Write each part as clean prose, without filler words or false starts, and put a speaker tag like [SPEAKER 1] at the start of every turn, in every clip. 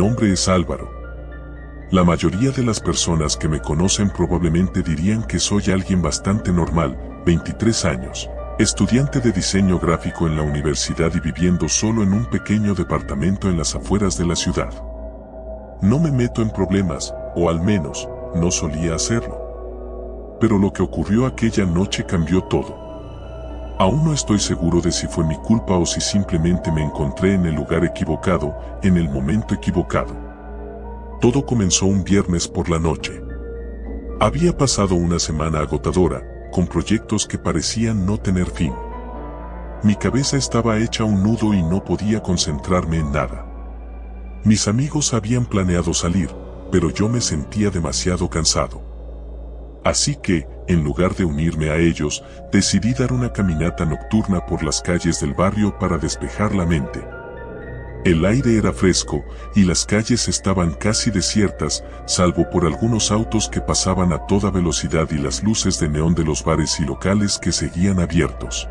[SPEAKER 1] nombre es Álvaro. La mayoría de las personas que me conocen probablemente dirían que soy alguien bastante normal, 23 años, estudiante de diseño gráfico en la universidad y viviendo solo en un pequeño departamento en las afueras de la ciudad. No me meto en problemas, o al menos, no solía hacerlo. Pero lo que ocurrió aquella noche cambió todo. Aún no estoy seguro de si fue mi culpa o si simplemente me encontré en el lugar equivocado, en el momento equivocado. Todo comenzó un viernes por la noche. Había pasado una semana agotadora, con proyectos que parecían no tener fin. Mi cabeza estaba hecha un nudo y no podía concentrarme en nada. Mis amigos habían planeado salir, pero yo me sentía demasiado cansado. Así que, en lugar de unirme a ellos, decidí dar una caminata nocturna por las calles del barrio para despejar la mente. El aire era fresco y las calles estaban casi desiertas, salvo por algunos autos que pasaban a toda velocidad y las luces de neón de los bares y locales que seguían abiertos.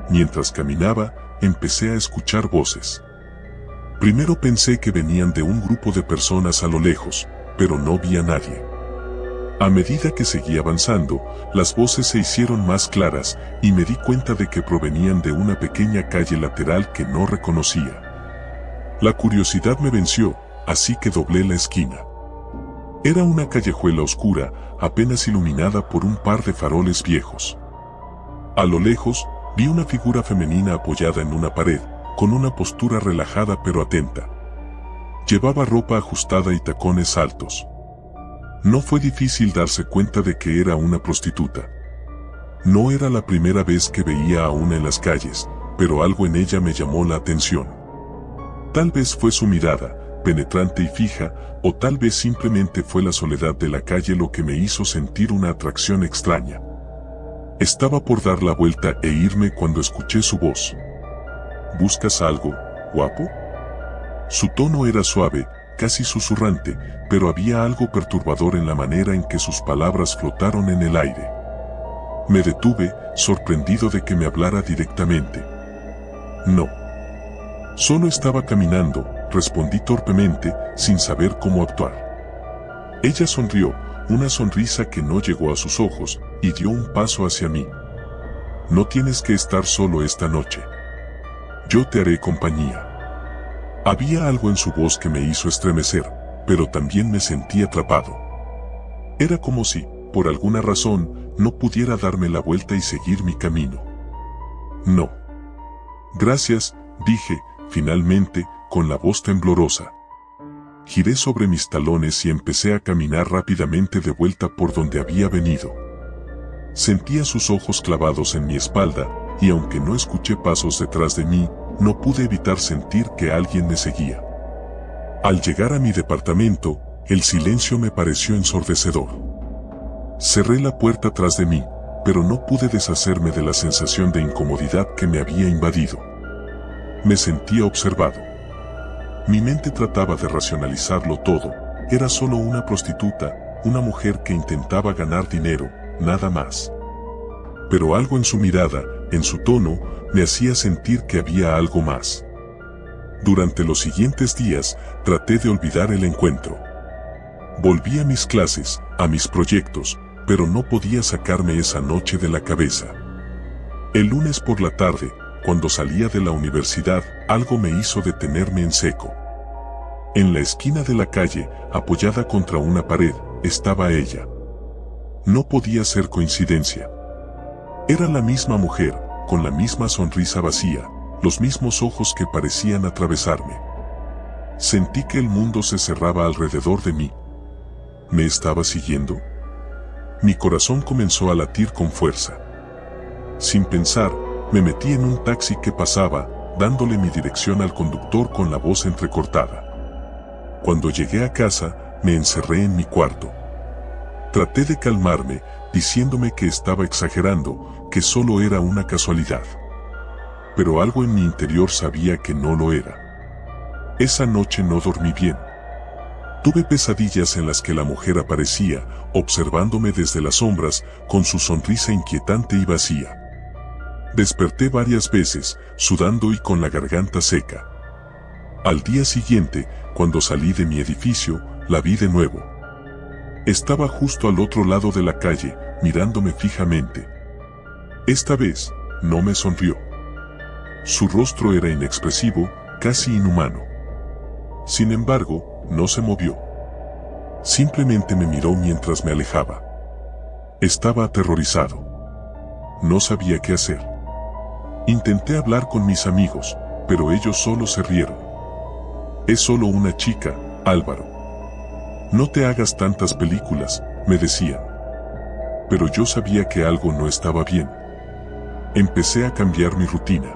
[SPEAKER 1] Mientras caminaba, empecé a escuchar voces. Primero pensé que venían de un grupo de personas a lo lejos, pero no vi a nadie. A medida que seguí avanzando, las voces se hicieron más claras y me di cuenta de que provenían de una pequeña calle lateral que no reconocía. La curiosidad me venció, así que doblé la esquina. Era una callejuela oscura, apenas iluminada por un par de faroles viejos. A lo lejos, vi una figura femenina apoyada en una pared, con una postura relajada pero atenta. Llevaba ropa ajustada y tacones altos. No fue difícil darse cuenta de que era una prostituta. No era la primera vez que veía a una en las calles, pero algo en ella me llamó la atención. Tal vez fue su mirada, penetrante y fija, o tal vez simplemente fue la soledad de la calle lo que me hizo sentir una atracción extraña. Estaba por dar la vuelta e irme cuando escuché su voz. ¿Buscas algo, guapo? Su tono era suave, casi susurrante, pero había algo perturbador en la manera en que sus palabras flotaron en el aire. Me detuve, sorprendido de que me hablara directamente. No. Solo estaba caminando, respondí torpemente, sin saber cómo actuar. Ella sonrió, una sonrisa que no llegó a sus ojos, y dio un paso hacia mí. No tienes que estar solo esta noche. Yo te haré compañía. Había algo en su voz que me hizo estremecer, pero también me sentí atrapado. Era como si, por alguna razón, no pudiera darme la vuelta y seguir mi camino. No. Gracias, dije, finalmente, con la voz temblorosa. Giré sobre mis talones y empecé a caminar rápidamente de vuelta por donde había venido. Sentía sus ojos clavados en mi espalda, y aunque no escuché pasos detrás de mí, no pude evitar sentir que alguien me seguía. Al llegar a mi departamento, el silencio me pareció ensordecedor. Cerré la puerta tras de mí, pero no pude deshacerme de la sensación de incomodidad que me había invadido. Me sentía observado. Mi mente trataba de racionalizarlo todo. Era solo una prostituta, una mujer que intentaba ganar dinero, nada más. Pero algo en su mirada, en su tono, me hacía sentir que había algo más. Durante los siguientes días, traté de olvidar el encuentro. Volví a mis clases, a mis proyectos, pero no podía sacarme esa noche de la cabeza. El lunes por la tarde, cuando salía de la universidad, algo me hizo detenerme en seco. En la esquina de la calle, apoyada contra una pared, estaba ella. No podía ser coincidencia. Era la misma mujer, con la misma sonrisa vacía, los mismos ojos que parecían atravesarme. Sentí que el mundo se cerraba alrededor de mí. ¿Me estaba siguiendo? Mi corazón comenzó a latir con fuerza. Sin pensar, me metí en un taxi que pasaba, dándole mi dirección al conductor con la voz entrecortada. Cuando llegué a casa, me encerré en mi cuarto. Traté de calmarme, diciéndome que estaba exagerando, que solo era una casualidad. Pero algo en mi interior sabía que no lo era. Esa noche no dormí bien. Tuve pesadillas en las que la mujer aparecía, observándome desde las sombras, con su sonrisa inquietante y vacía. Desperté varias veces, sudando y con la garganta seca. Al día siguiente, cuando salí de mi edificio, la vi de nuevo. Estaba justo al otro lado de la calle, mirándome fijamente. Esta vez, no me sonrió. Su rostro era inexpresivo, casi inhumano. Sin embargo, no se movió. Simplemente me miró mientras me alejaba. Estaba aterrorizado. No sabía qué hacer. Intenté hablar con mis amigos, pero ellos solo se rieron. Es solo una chica, Álvaro. No te hagas tantas películas, me decían. Pero yo sabía que algo no estaba bien. Empecé a cambiar mi rutina.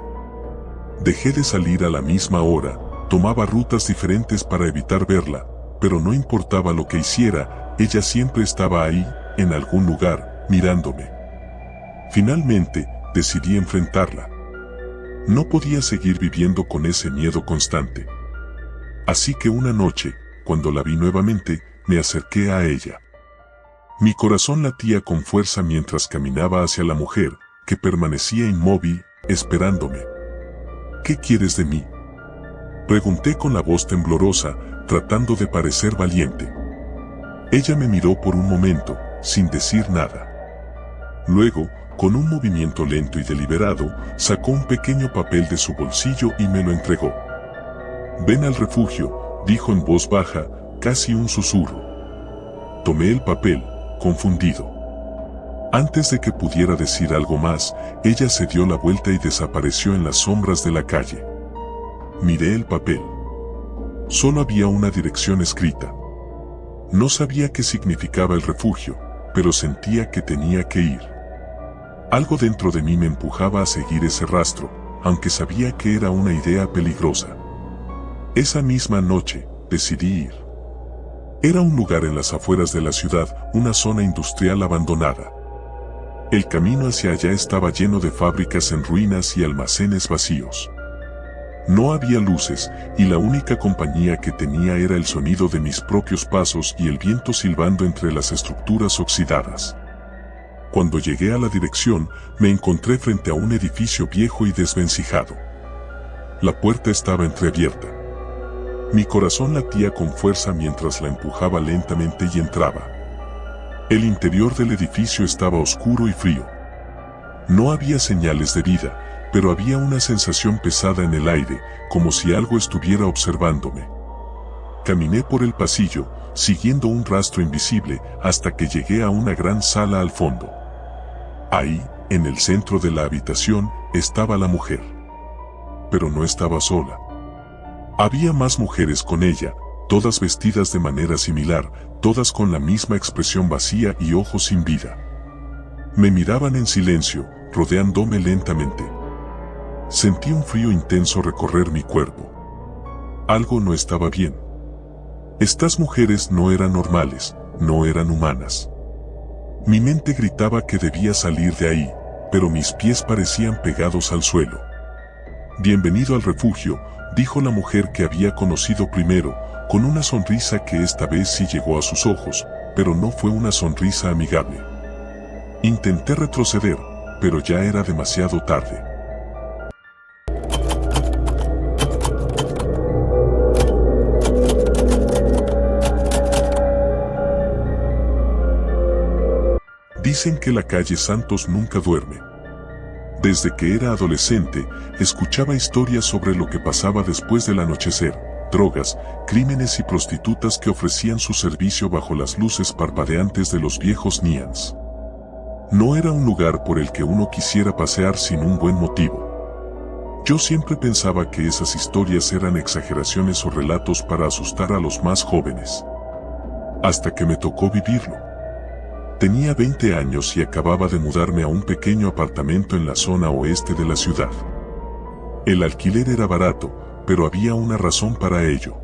[SPEAKER 1] Dejé de salir a la misma hora, tomaba rutas diferentes para evitar verla, pero no importaba lo que hiciera, ella siempre estaba ahí, en algún lugar, mirándome. Finalmente, decidí enfrentarla. No podía seguir viviendo con ese miedo constante. Así que una noche, cuando la vi nuevamente, me acerqué a ella. Mi corazón latía con fuerza mientras caminaba hacia la mujer, que permanecía inmóvil, esperándome. ¿Qué quieres de mí?, pregunté con la voz temblorosa, tratando de parecer valiente. Ella me miró por un momento, sin decir nada. Luego, con un movimiento lento y deliberado, sacó un pequeño papel de su bolsillo y me lo entregó. «Ven al refugio», dijo en voz baja, casi un susurro. Tomé el papel, confundido. Antes de que pudiera decir algo más, ella se dio la vuelta y desapareció en las sombras de la calle. Miré el papel. Solo había una dirección escrita. No sabía qué significaba el refugio, pero sentía que tenía que ir. Algo dentro de mí me empujaba a seguir ese rastro, aunque sabía que era una idea peligrosa. Esa misma noche, decidí ir. Era un lugar en las afueras de la ciudad, una zona industrial abandonada. El camino hacia allá estaba lleno de fábricas en ruinas y almacenes vacíos. No había luces, y la única compañía que tenía era el sonido de mis propios pasos y el viento silbando entre las estructuras oxidadas. Cuando llegué a la dirección, me encontré frente a un edificio viejo y desvencijado. La puerta estaba entreabierta. Mi corazón latía con fuerza mientras la empujaba lentamente y entraba. El interior del edificio estaba oscuro y frío. No había señales de vida, pero había una sensación pesada en el aire, como si algo estuviera observándome. Caminé por el pasillo, siguiendo un rastro invisible, hasta que llegué a una gran sala al fondo. Ahí, en el centro de la habitación, estaba la mujer. Pero no estaba sola. Había más mujeres con ella, todas vestidas de manera similar, todas con la misma expresión vacía y ojos sin vida. Me miraban en silencio, rodeándome lentamente. Sentí un frío intenso recorrer mi cuerpo. Algo no estaba bien. Estas mujeres no eran normales, no eran humanas. Mi mente gritaba que debía salir de ahí, pero mis pies parecían pegados al suelo. «Bienvenido al refugio», dijo la mujer que había conocido primero, con una sonrisa que esta vez sí llegó a sus ojos, pero no fue una sonrisa amigable. Intenté retroceder, pero ya era demasiado tarde. Dicen que la calle Santos nunca duerme. Desde que era adolescente, escuchaba historias sobre lo que pasaba después del anochecer, drogas, crímenes y prostitutas que ofrecían su servicio bajo las luces parpadeantes de los viejos Nians. No era un lugar por el que uno quisiera pasear sin un buen motivo. Yo siempre pensaba que esas historias eran exageraciones o relatos para asustar a los más jóvenes. Hasta que me tocó vivirlo. Tenía 20 años y acababa de mudarme a un pequeño apartamento en la zona oeste de la ciudad. El alquiler era barato, pero había una razón para ello.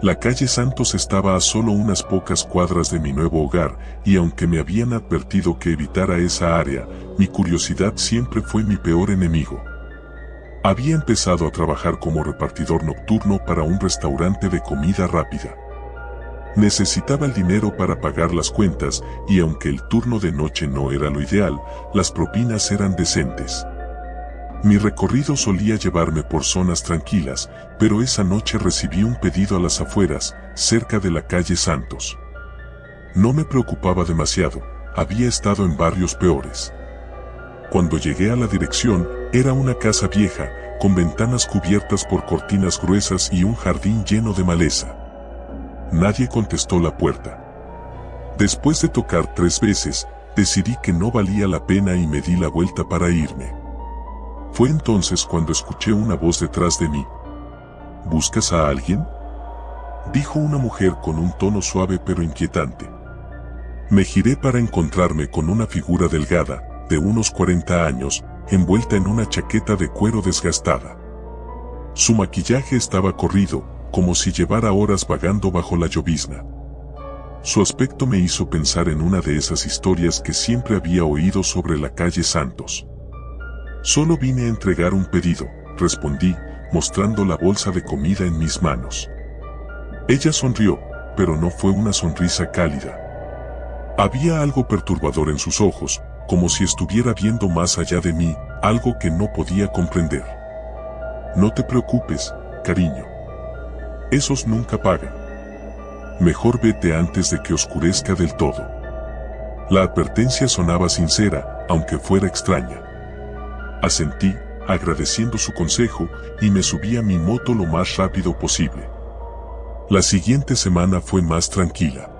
[SPEAKER 1] La calle Santos estaba a solo unas pocas cuadras de mi nuevo hogar, y aunque me habían advertido que evitara esa área, mi curiosidad siempre fue mi peor enemigo. Había empezado a trabajar como repartidor nocturno para un restaurante de comida rápida. Necesitaba el dinero para pagar las cuentas, y aunque el turno de noche no era lo ideal, las propinas eran decentes. Mi recorrido solía llevarme por zonas tranquilas, pero esa noche recibí un pedido a las afueras, cerca de la calle Santos. No me preocupaba demasiado, había estado en barrios peores. Cuando llegué a la dirección, era una casa vieja, con ventanas cubiertas por cortinas gruesas y un jardín lleno de maleza. Nadie contestó la puerta. Después de tocar 3 veces, decidí que no valía la pena y me di la vuelta para irme. Fue entonces cuando escuché una voz detrás de mí. ¿Buscas a alguien?, dijo una mujer con un tono suave pero inquietante. Me giré para encontrarme con una figura delgada, de unos 40 años, envuelta en una chaqueta de cuero desgastada. Su maquillaje estaba corrido, como si llevara horas vagando bajo la llovizna. Su aspecto me hizo pensar en una de esas historias que siempre había oído sobre la calle Santos. Solo vine a entregar un pedido, respondí, mostrando la bolsa de comida en mis manos. Ella sonrió, pero no fue una sonrisa cálida. Había algo perturbador en sus ojos, como si estuviera viendo más allá de mí, algo que no podía comprender. No te preocupes, cariño. Esos nunca pagan. Mejor vete antes de que oscurezca del todo. La advertencia sonaba sincera, aunque fuera extraña. Asentí, agradeciendo su consejo, y me subí a mi moto lo más rápido posible. La siguiente semana fue más tranquila.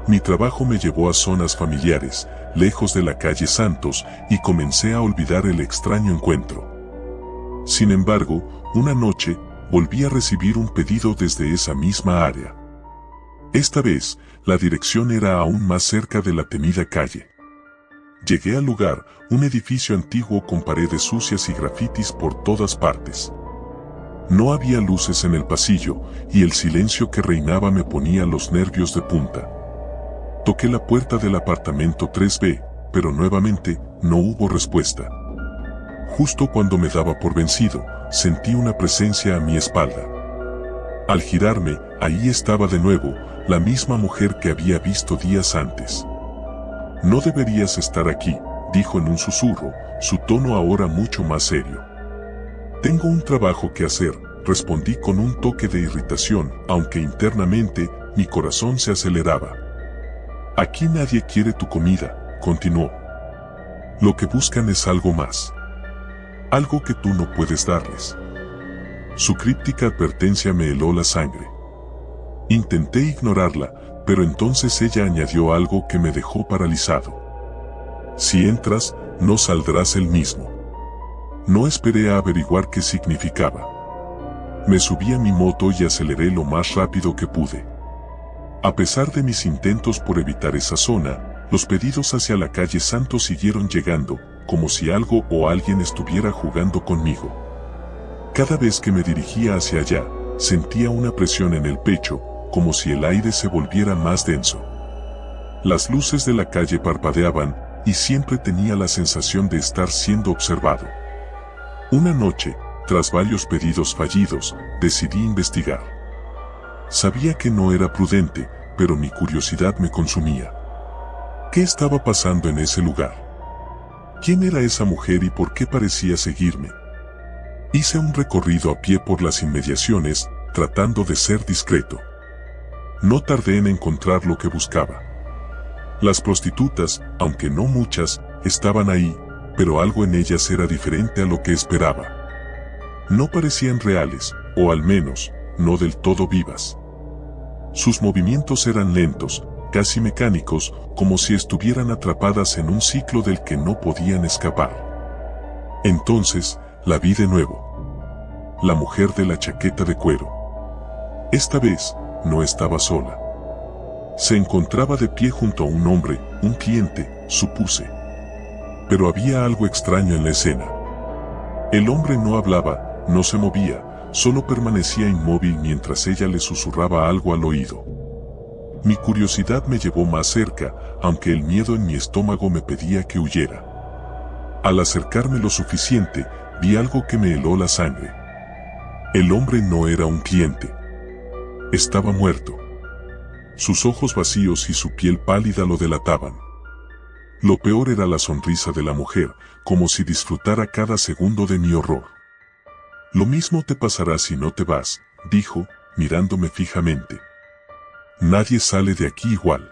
[SPEAKER 1] Mi trabajo me llevó a zonas familiares, lejos de la calle Santos, y comencé a olvidar el extraño encuentro. Sin embargo, una noche, volví a recibir un pedido desde esa misma área. Esta vez, la dirección era aún más cerca de la temida calle. Llegué al lugar, un edificio antiguo con paredes sucias y grafitis por todas partes. No había luces en el pasillo, y el silencio que reinaba me ponía los nervios de punta. Toqué la puerta del apartamento 3B, pero nuevamente, no hubo respuesta. Justo cuando me daba por vencido, sentí una presencia a mi espalda. Al girarme, ahí estaba de nuevo, la misma mujer que había visto días antes. No deberías estar aquí, dijo en un susurro, su tono ahora mucho más serio. Tengo un trabajo que hacer, respondí con un toque de irritación, aunque internamente, mi corazón se aceleraba. Aquí nadie quiere tu comida, continuó. Lo que buscan es algo más. Algo que tú no puedes darles. Su críptica advertencia me heló la sangre. Intenté ignorarla, pero entonces ella añadió algo que me dejó paralizado. Si entras, no saldrás el mismo. No esperé a averiguar qué significaba. Me subí a mi moto y aceleré lo más rápido que pude. A pesar de mis intentos por evitar esa zona, los pedidos hacia la calle Santos siguieron llegando, como si algo o alguien estuviera jugando conmigo. Cada vez que me dirigía hacia allá, sentía una presión en el pecho, como si el aire se volviera más denso. Las luces de la calle parpadeaban, y siempre tenía la sensación de estar siendo observado. Una noche, tras varios pedidos fallidos, decidí investigar. Sabía que no era prudente, pero mi curiosidad me consumía. ¿Qué estaba pasando en ese lugar? ¿Quién era esa mujer y por qué parecía seguirme? Hice un recorrido a pie por las inmediaciones, tratando de ser discreto. No tardé en encontrar lo que buscaba. Las prostitutas, aunque no muchas, estaban ahí, pero algo en ellas era diferente a lo que esperaba. No parecían reales, o al menos, no del todo vivas. Sus movimientos eran lentos, casi mecánicos, como si estuvieran atrapadas en un ciclo del que no podían escapar. Entonces, la vi de nuevo. La mujer de la chaqueta de cuero. Esta vez, no estaba sola. Se encontraba de pie junto a un hombre, un cliente, supuse. Pero había algo extraño en la escena. El hombre no hablaba, no se movía, solo permanecía inmóvil mientras ella le susurraba algo al oído. Mi curiosidad me llevó más cerca, aunque el miedo en mi estómago me pedía que huyera. Al acercarme lo suficiente, vi algo que me heló la sangre. El hombre no era un cliente. Estaba muerto. Sus ojos vacíos y su piel pálida lo delataban. Lo peor era la sonrisa de la mujer, como si disfrutara cada segundo de mi horror. Lo mismo te pasará si no te vas, dijo, mirándome fijamente. Nadie sale de aquí igual.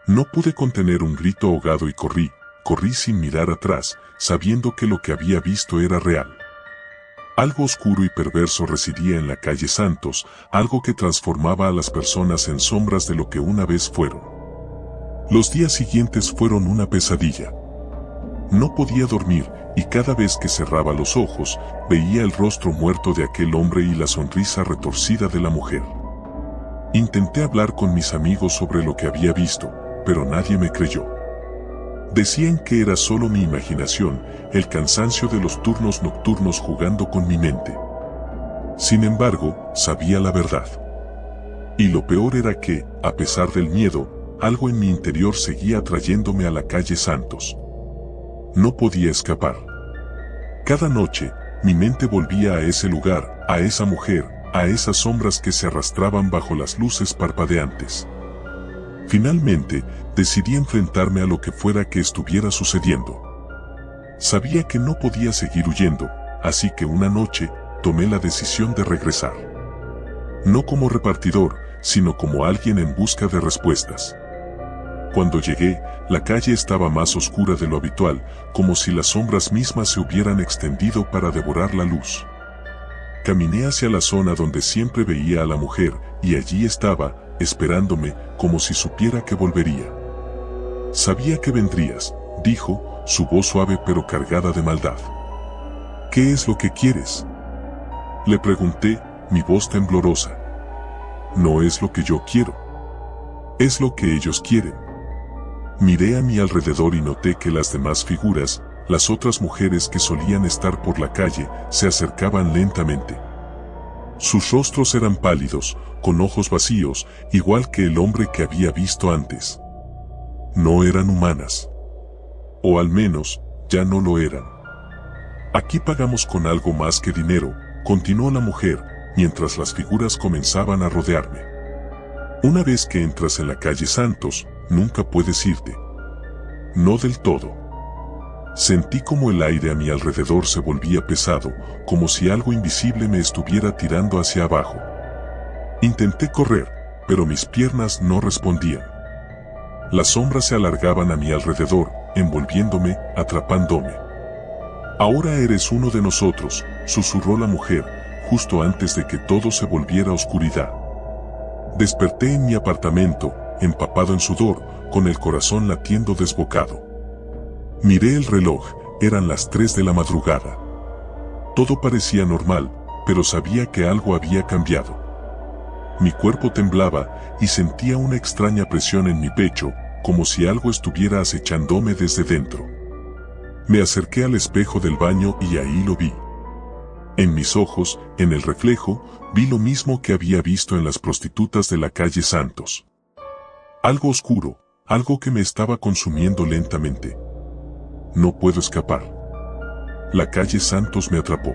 [SPEAKER 1] No pude contener un grito ahogado y corrí sin mirar atrás, sabiendo que lo que había visto era real. Algo oscuro y perverso residía en la calle Santos, algo que transformaba a las personas en sombras de lo que una vez fueron. Los días siguientes fueron una pesadilla. No podía dormir, y cada vez que cerraba los ojos, veía el rostro muerto de aquel hombre y la sonrisa retorcida de la mujer. Intenté hablar con mis amigos sobre lo que había visto, pero nadie me creyó. Decían que era solo mi imaginación, el cansancio de los turnos nocturnos jugando con mi mente. Sin embargo, sabía la verdad. Y lo peor era que, a pesar del miedo, algo en mi interior seguía atrayéndome a la calle Santos. No podía escapar. Cada noche, mi mente volvía a ese lugar, a esa mujer, a esas sombras que se arrastraban bajo las luces parpadeantes. Finalmente, decidí enfrentarme a lo que fuera que estuviera sucediendo. Sabía que no podía seguir huyendo, así que una noche, tomé la decisión de regresar. No como repartidor, sino como alguien en busca de respuestas. Cuando llegué, la calle estaba más oscura de lo habitual, como si las sombras mismas se hubieran extendido para devorar la luz. Caminé hacia la zona donde siempre veía a la mujer, y allí estaba, esperándome, como si supiera que volvería. Sabía que vendrías, dijo, su voz suave pero cargada de maldad. ¿Qué es lo que quieres? Le pregunté, mi voz temblorosa. No es lo que yo quiero. Es lo que ellos quieren. Miré a mi alrededor y noté que las demás figuras, las otras mujeres que solían estar por la calle, se acercaban lentamente. Sus rostros eran pálidos, con ojos vacíos, igual que el hombre que había visto antes. No eran humanas. O al menos, ya no lo eran. Aquí pagamos con algo más que dinero, continuó la mujer, mientras las figuras comenzaban a rodearme. Una vez que entras en la calle Santos, nunca puedes irte. No del todo. Sentí como el aire a mi alrededor se volvía pesado, como si algo invisible me estuviera tirando hacia abajo. Intenté correr, pero mis piernas no respondían. Las sombras se alargaban a mi alrededor, envolviéndome, atrapándome. Ahora eres uno de nosotros, susurró la mujer, justo antes de que todo se volviera oscuridad. Desperté en mi apartamento, empapado en sudor, con el corazón latiendo desbocado. Miré el reloj, eran las 3 de la madrugada. Todo parecía normal, pero sabía que algo había cambiado. Mi cuerpo temblaba y sentía una extraña presión en mi pecho, como si algo estuviera acechándome desde dentro. Me acerqué al espejo del baño y ahí lo vi. En mis ojos, en el reflejo, vi lo mismo que había visto en las prostitutas de la calle Santos. Algo oscuro, algo que me estaba consumiendo lentamente. No puedo escapar. La calle Santos me atrapó.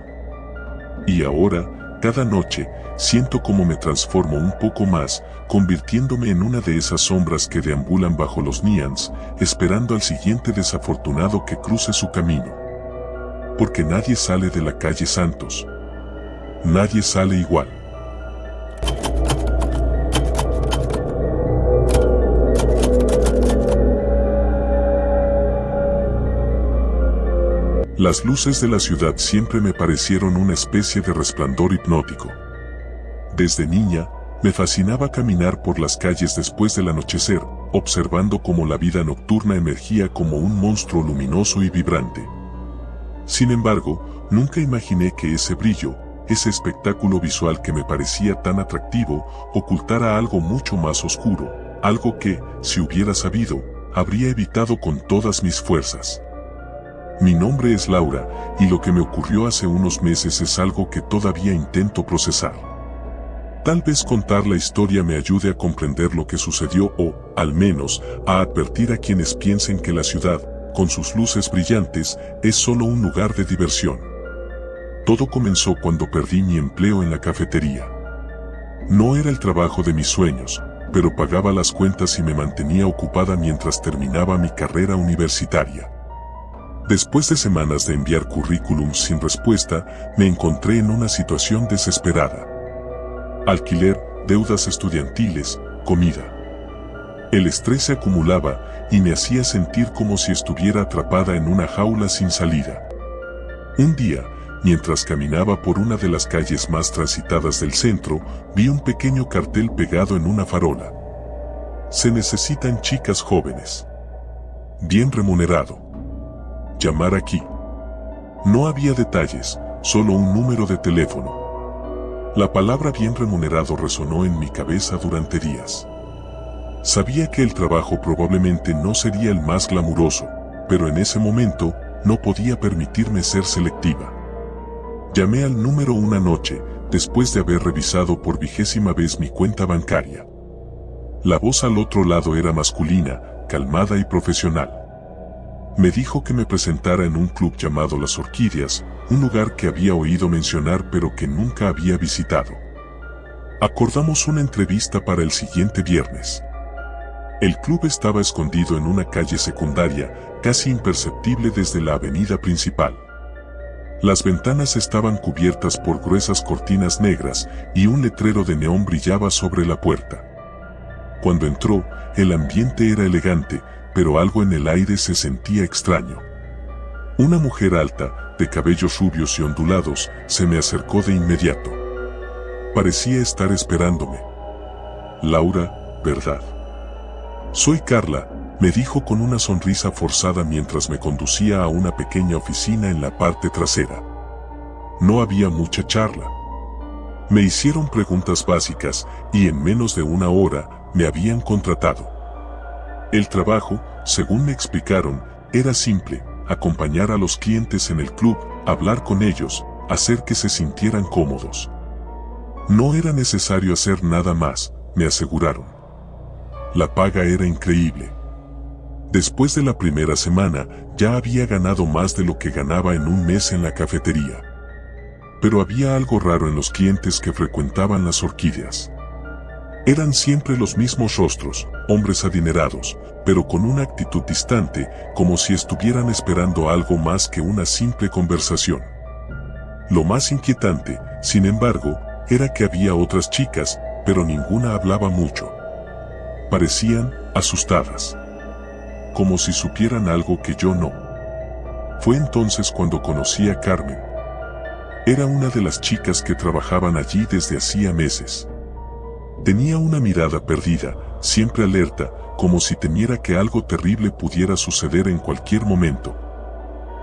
[SPEAKER 1] Y ahora, cada noche, siento como me transformo un poco más, convirtiéndome en una de esas sombras que deambulan bajo los neons, esperando al siguiente desafortunado que cruce su camino. Porque nadie sale de la calle Santos. Nadie sale igual. Las luces de la ciudad siempre me parecieron una especie de resplandor hipnótico. Desde niña, me fascinaba caminar por las calles después del anochecer, observando cómo la vida nocturna emergía como un monstruo luminoso y vibrante. Sin embargo, nunca imaginé que ese brillo, ese espectáculo visual que me parecía tan atractivo, ocultara algo mucho más oscuro, algo que, si hubiera sabido, habría evitado con todas mis fuerzas. Mi nombre es Laura, y lo que me ocurrió hace unos meses es algo que todavía intento procesar. Tal vez contar la historia me ayude a comprender lo que sucedió o, al menos, a advertir a quienes piensen que la ciudad, con sus luces brillantes, es solo un lugar de diversión. Todo comenzó cuando perdí mi empleo en la cafetería. No era el trabajo de mis sueños, pero pagaba las cuentas y me mantenía ocupada mientras terminaba mi carrera universitaria. Después de semanas de enviar currículums sin respuesta, me encontré en una situación desesperada. Alquiler, deudas estudiantiles, comida. El estrés se acumulaba y me hacía sentir como si estuviera atrapada en una jaula sin salida. Un día, mientras caminaba por una de las calles más transitadas del centro, vi un pequeño cartel pegado en una farola. Se necesitan chicas jóvenes. Bien remunerado. Llamar aquí. No había detalles, solo un número de teléfono. La palabra bien remunerado resonó en mi cabeza durante días. Sabía que el trabajo probablemente no sería el más glamuroso, pero en ese momento no podía permitirme ser selectiva. Llamé al número una noche, después de haber revisado por 20ª vez mi cuenta bancaria. La voz al otro lado era masculina, calmada y profesional. Me dijo que me presentara en un club llamado Las Orquídeas, un lugar que había oído mencionar pero que nunca había visitado. Acordamos una entrevista para el siguiente viernes. El club estaba escondido en una calle secundaria, casi imperceptible desde la avenida principal. Las ventanas estaban cubiertas por gruesas cortinas negras y un letrero de neón brillaba sobre la puerta. Cuando entró, el ambiente era elegante, pero algo en el aire se sentía extraño. Una mujer alta, de cabellos rubios y ondulados, se me acercó de inmediato. Parecía estar esperándome. Laura, ¿verdad? Soy Carla, me dijo con una sonrisa forzada mientras me conducía a una pequeña oficina en la parte trasera. No había mucha charla. Me hicieron preguntas básicas y en menos de una hora me habían contratado. El trabajo, según me explicaron, era simple: acompañar a los clientes en el club, hablar con ellos, hacer que se sintieran cómodos. No era necesario hacer nada más, me aseguraron. La paga era increíble. Después de la primera semana, ya había ganado más de lo que ganaba en un mes en la cafetería. Pero había algo raro en los clientes que frecuentaban Las Orquídeas. Eran siempre los mismos rostros, hombres adinerados, pero con una actitud distante, como si estuvieran esperando algo más que una simple conversación. Lo más inquietante, sin embargo, era que había otras chicas, pero ninguna hablaba mucho. Parecían asustadas, como si supieran algo que yo no. Fue entonces cuando conocí a Carmen. Era una de las chicas que trabajaban allí desde hacía meses. Tenía una mirada perdida, siempre alerta, como si temiera que algo terrible pudiera suceder en cualquier momento.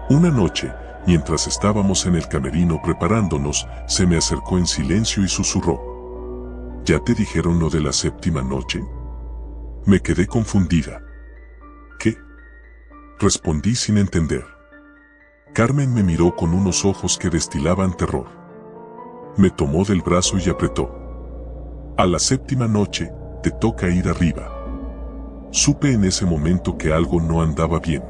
[SPEAKER 1] Una noche, mientras estábamos en el camerino preparándonos, se me acercó en silencio y susurró: ¿Ya te dijeron lo de la séptima noche? Me quedé confundida. ¿Qué? Respondí sin entender. Carmen me miró con unos ojos que destilaban terror. Me tomó del brazo y apretó. A la séptima noche, te toca ir arriba. Supe en ese momento que algo no andaba bien.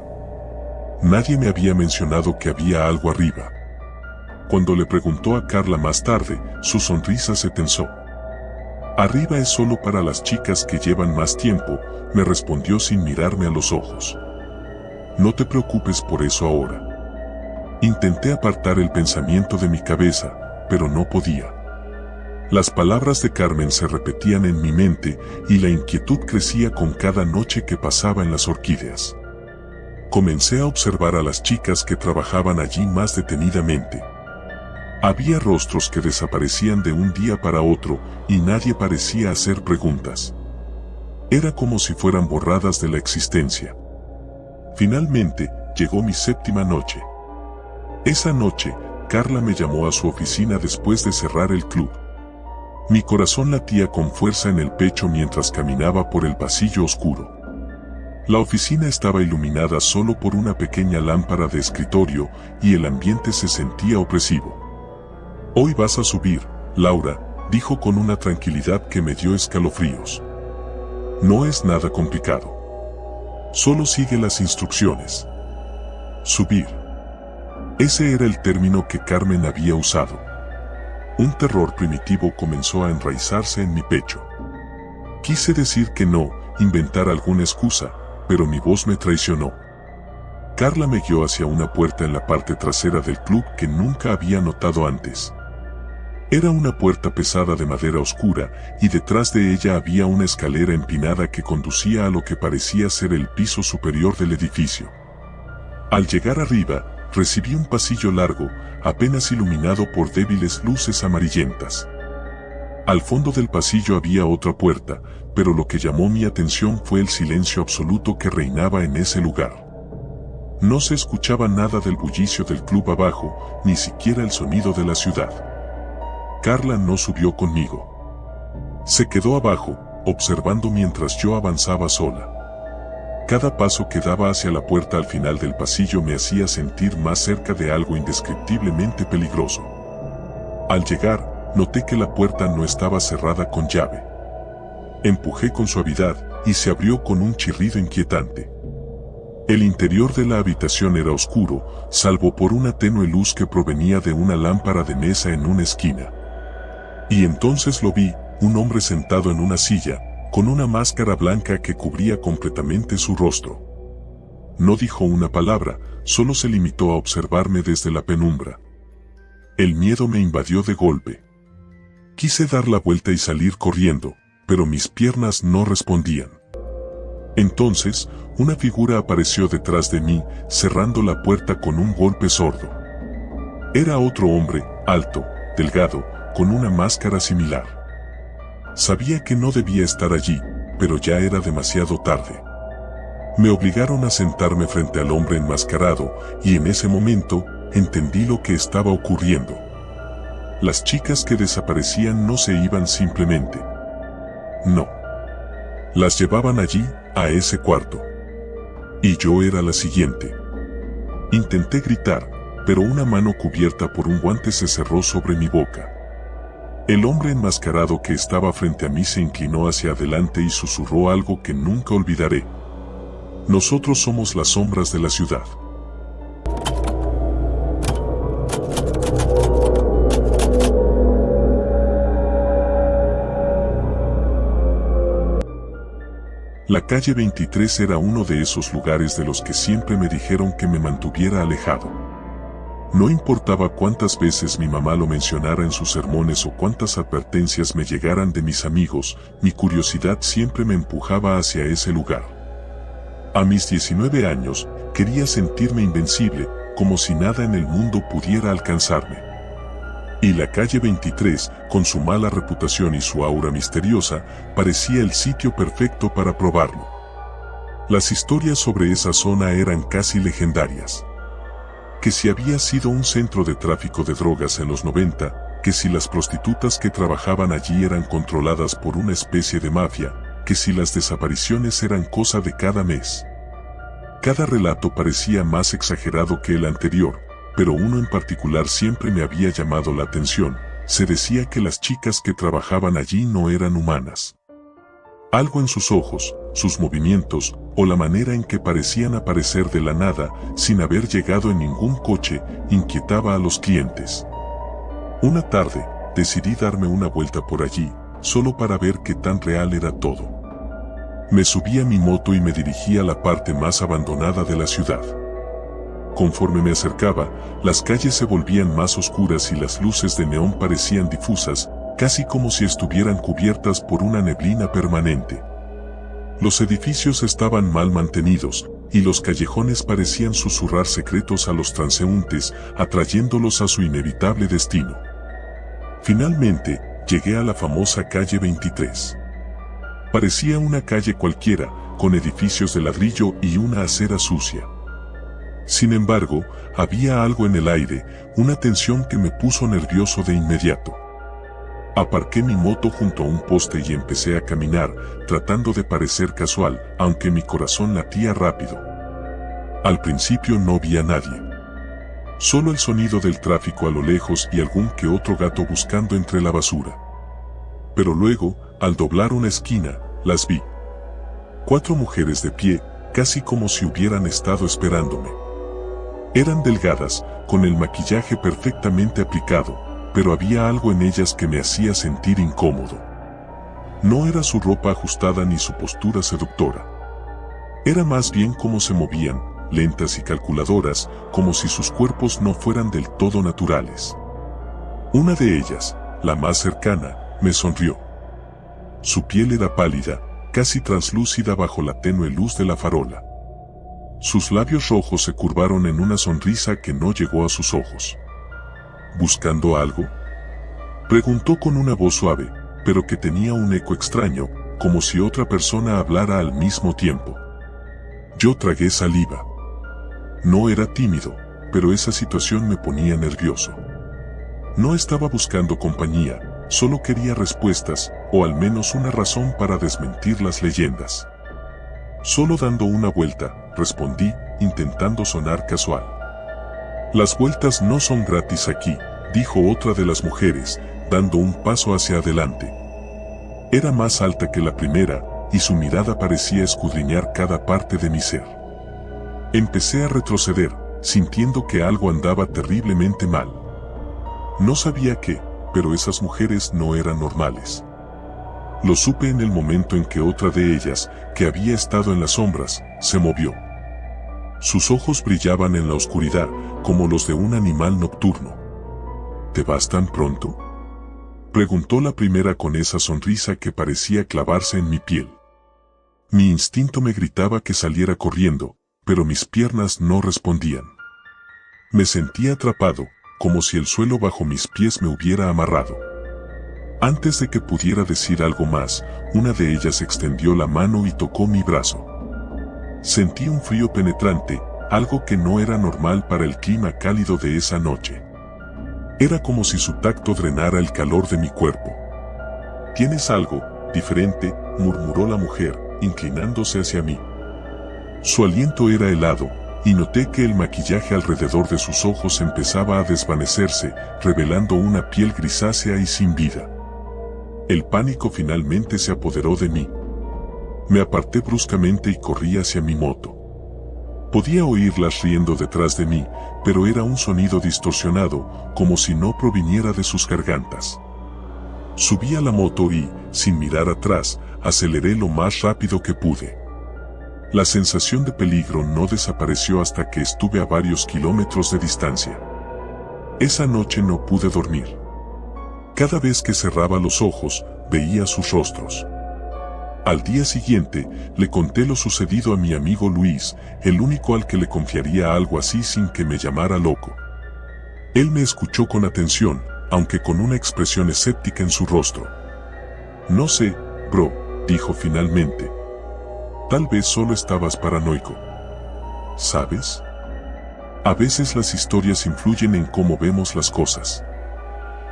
[SPEAKER 1] Nadie me había mencionado que había algo arriba. Cuando le preguntó a Carla más tarde, su sonrisa se tensó. Arriba es solo para las chicas que llevan más tiempo, me respondió sin mirarme a los ojos. No te preocupes por eso ahora. Intenté apartar el pensamiento de mi cabeza, pero no podía. Las palabras de Carmen se repetían en mi mente y la inquietud crecía con cada noche que pasaba en Las Orquídeas. Comencé a observar a las chicas que trabajaban allí más detenidamente. Había rostros que desaparecían de un día para otro y nadie parecía hacer preguntas. Era como si fueran borradas de la existencia. Finalmente, llegó mi séptima noche. Esa noche, Carla me llamó a su oficina después de cerrar el club. Mi corazón latía con fuerza en el pecho mientras caminaba por el pasillo oscuro. La oficina estaba iluminada solo por una pequeña lámpara de escritorio y el ambiente se sentía opresivo. Hoy vas a subir, Laura, dijo con una tranquilidad que me dio escalofríos. No es nada complicado. Solo sigue las instrucciones. Subir. Ese era el término que Carmen había usado. Un terror primitivo comenzó a enraizarse en mi pecho. Quise decir que no, inventar alguna excusa, pero mi voz me traicionó. Carla me guió hacia una puerta en la parte trasera del club que nunca había notado antes. Era una puerta pesada de madera oscura, y detrás de ella había una escalera empinada que conducía a lo que parecía ser el piso superior del edificio. Al llegar arriba, recibí un pasillo largo, apenas iluminado por débiles luces amarillentas. Al fondo del pasillo había otra puerta, pero lo que llamó mi atención fue el silencio absoluto que reinaba en ese lugar. No se escuchaba nada del bullicio del club abajo, ni siquiera el sonido de la ciudad. Carla no subió conmigo. Se quedó abajo, observando mientras yo avanzaba sola. Cada paso que daba hacia la puerta al final del pasillo me hacía sentir más cerca de algo indescriptiblemente peligroso. Al llegar, noté que la puerta no estaba cerrada con llave. Empujé con suavidad, y se abrió con un chirrido inquietante. El interior de la habitación era oscuro, salvo por una tenue luz que provenía de una lámpara de mesa en una esquina. Y entonces lo vi, un hombre sentado en una silla, con una máscara blanca que cubría completamente su rostro. No dijo una palabra, solo se limitó a observarme desde la penumbra. El miedo me invadió de golpe. Quise dar la vuelta y salir corriendo, pero mis piernas no respondían. Entonces, una figura apareció detrás de mí, cerrando la puerta con un golpe sordo. Era otro hombre, alto, delgado, con una máscara similar. Sabía que no debía estar allí, pero ya era demasiado tarde. Me obligaron a sentarme frente al hombre enmascarado, y en ese momento, entendí lo que estaba ocurriendo. Las chicas que desaparecían no se iban simplemente. No. Las llevaban allí, a ese cuarto. Y yo era la siguiente. Intenté gritar, pero una mano cubierta por un guante se cerró sobre mi boca. El hombre enmascarado que estaba frente a mí se inclinó hacia adelante y susurró algo que nunca olvidaré. Nosotros somos las sombras de la ciudad. La calle 23 era uno de esos lugares de los que siempre me dijeron que me mantuviera alejado. No importaba cuántas veces mi mamá lo mencionara en sus sermones o cuántas advertencias me llegaran de mis amigos, mi curiosidad siempre me empujaba hacia ese lugar. A mis 19 años, quería sentirme invencible, como si nada en el mundo pudiera alcanzarme. Y la calle 23, con su mala reputación y su aura misteriosa, parecía el sitio perfecto para probarlo. Las historias sobre esa zona eran casi legendarias. Que si había sido un centro de tráfico de drogas en los 90, que si las prostitutas que trabajaban allí eran controladas por una especie de mafia, que si las desapariciones eran cosa de cada mes. Cada relato parecía más exagerado que el anterior, pero uno en particular siempre me había llamado la atención. Se decía que las chicas que trabajaban allí no eran humanas. Algo en sus ojos, sus movimientos, o la manera en que parecían aparecer de la nada, sin haber llegado en ningún coche, inquietaba a los clientes. Una tarde, decidí darme una vuelta por allí, solo para ver qué tan real era todo. Me subí a mi moto y me dirigí a la parte más abandonada de la ciudad. Conforme me acercaba, las calles se volvían más oscuras y las luces de neón parecían difusas, casi como si estuvieran cubiertas por una neblina permanente. Los edificios estaban mal mantenidos, y los callejones parecían susurrar secretos a los transeúntes, atrayéndolos a su inevitable destino. Finalmente, llegué a la famosa calle 23. Parecía una calle cualquiera, con edificios de ladrillo y una acera sucia. Sin embargo, había algo en el aire, una tensión que me puso nervioso de inmediato. Aparqué mi moto junto a un poste y empecé a caminar, tratando de parecer casual, aunque mi corazón latía rápido. Al principio no vi a nadie. Solo el sonido del tráfico a lo lejos y algún que otro gato buscando entre la basura. Pero luego, al doblar una esquina, las vi. 4 mujeres de pie, casi como si hubieran estado esperándome. Eran delgadas, con el maquillaje perfectamente aplicado, pero había algo en ellas que me hacía sentir incómodo. No era su ropa ajustada ni su postura seductora. Era más bien cómo se movían, lentas y calculadoras, como si sus cuerpos no fueran del todo naturales. Una de ellas, la más cercana, me sonrió. Su piel era pálida, casi translúcida bajo la tenue luz de la farola. Sus labios rojos se curvaron en una sonrisa que no llegó a sus ojos. ¿Buscando algo?, preguntó con una voz suave, pero que tenía un eco extraño, como si otra persona hablara al mismo tiempo. Yo tragué saliva. No era tímido, pero esa situación me ponía nervioso. No estaba buscando compañía, solo quería respuestas, o al menos una razón para desmentir las leyendas. Solo dando una vuelta, respondí, intentando sonar casual. Las vueltas no son gratis aquí, dijo otra de las mujeres, dando un paso hacia adelante. Era más alta que la primera, y su mirada parecía escudriñar cada parte de mi ser. Empecé a retroceder, sintiendo que algo andaba terriblemente mal. No sabía qué, pero esas mujeres no eran normales. Lo supe en el momento en que otra de ellas, que había estado en las sombras, se movió. Sus ojos brillaban en la oscuridad, como los de un animal nocturno. ¿Te vas tan pronto?, preguntó la primera con esa sonrisa que parecía clavarse en mi piel. Mi instinto me gritaba que saliera corriendo, pero mis piernas no respondían. Me sentía atrapado, como si el suelo bajo mis pies me hubiera amarrado. Antes de que pudiera decir algo más, una de ellas extendió la mano y tocó mi brazo. Sentí un frío penetrante, algo que no era normal para el clima cálido de esa noche. Era como si su tacto drenara el calor de mi cuerpo. «¿Tienes algo diferente?», murmuró la mujer, inclinándose hacia mí. Su aliento era helado, y noté que el maquillaje alrededor de sus ojos empezaba a desvanecerse, revelando una piel grisácea y sin vida. El pánico finalmente se apoderó de mí. Me aparté bruscamente y corrí hacia mi moto. Podía oírlas riendo detrás de mí, pero era un sonido distorsionado, como si no proviniera de sus gargantas. Subí a la moto y, sin mirar atrás, aceleré lo más rápido que pude. La sensación de peligro no desapareció hasta que estuve a varios kilómetros de distancia. Esa noche no pude dormir. Cada vez que cerraba los ojos, veía sus rostros. Al día siguiente, le conté lo sucedido a mi amigo Luis, el único al que le confiaría algo así sin que me llamara loco. Él me escuchó con atención, aunque con una expresión escéptica en su rostro. «No sé, bro», dijo finalmente. «Tal vez solo estabas paranoico. ¿Sabes? A veces las historias influyen en cómo vemos las cosas».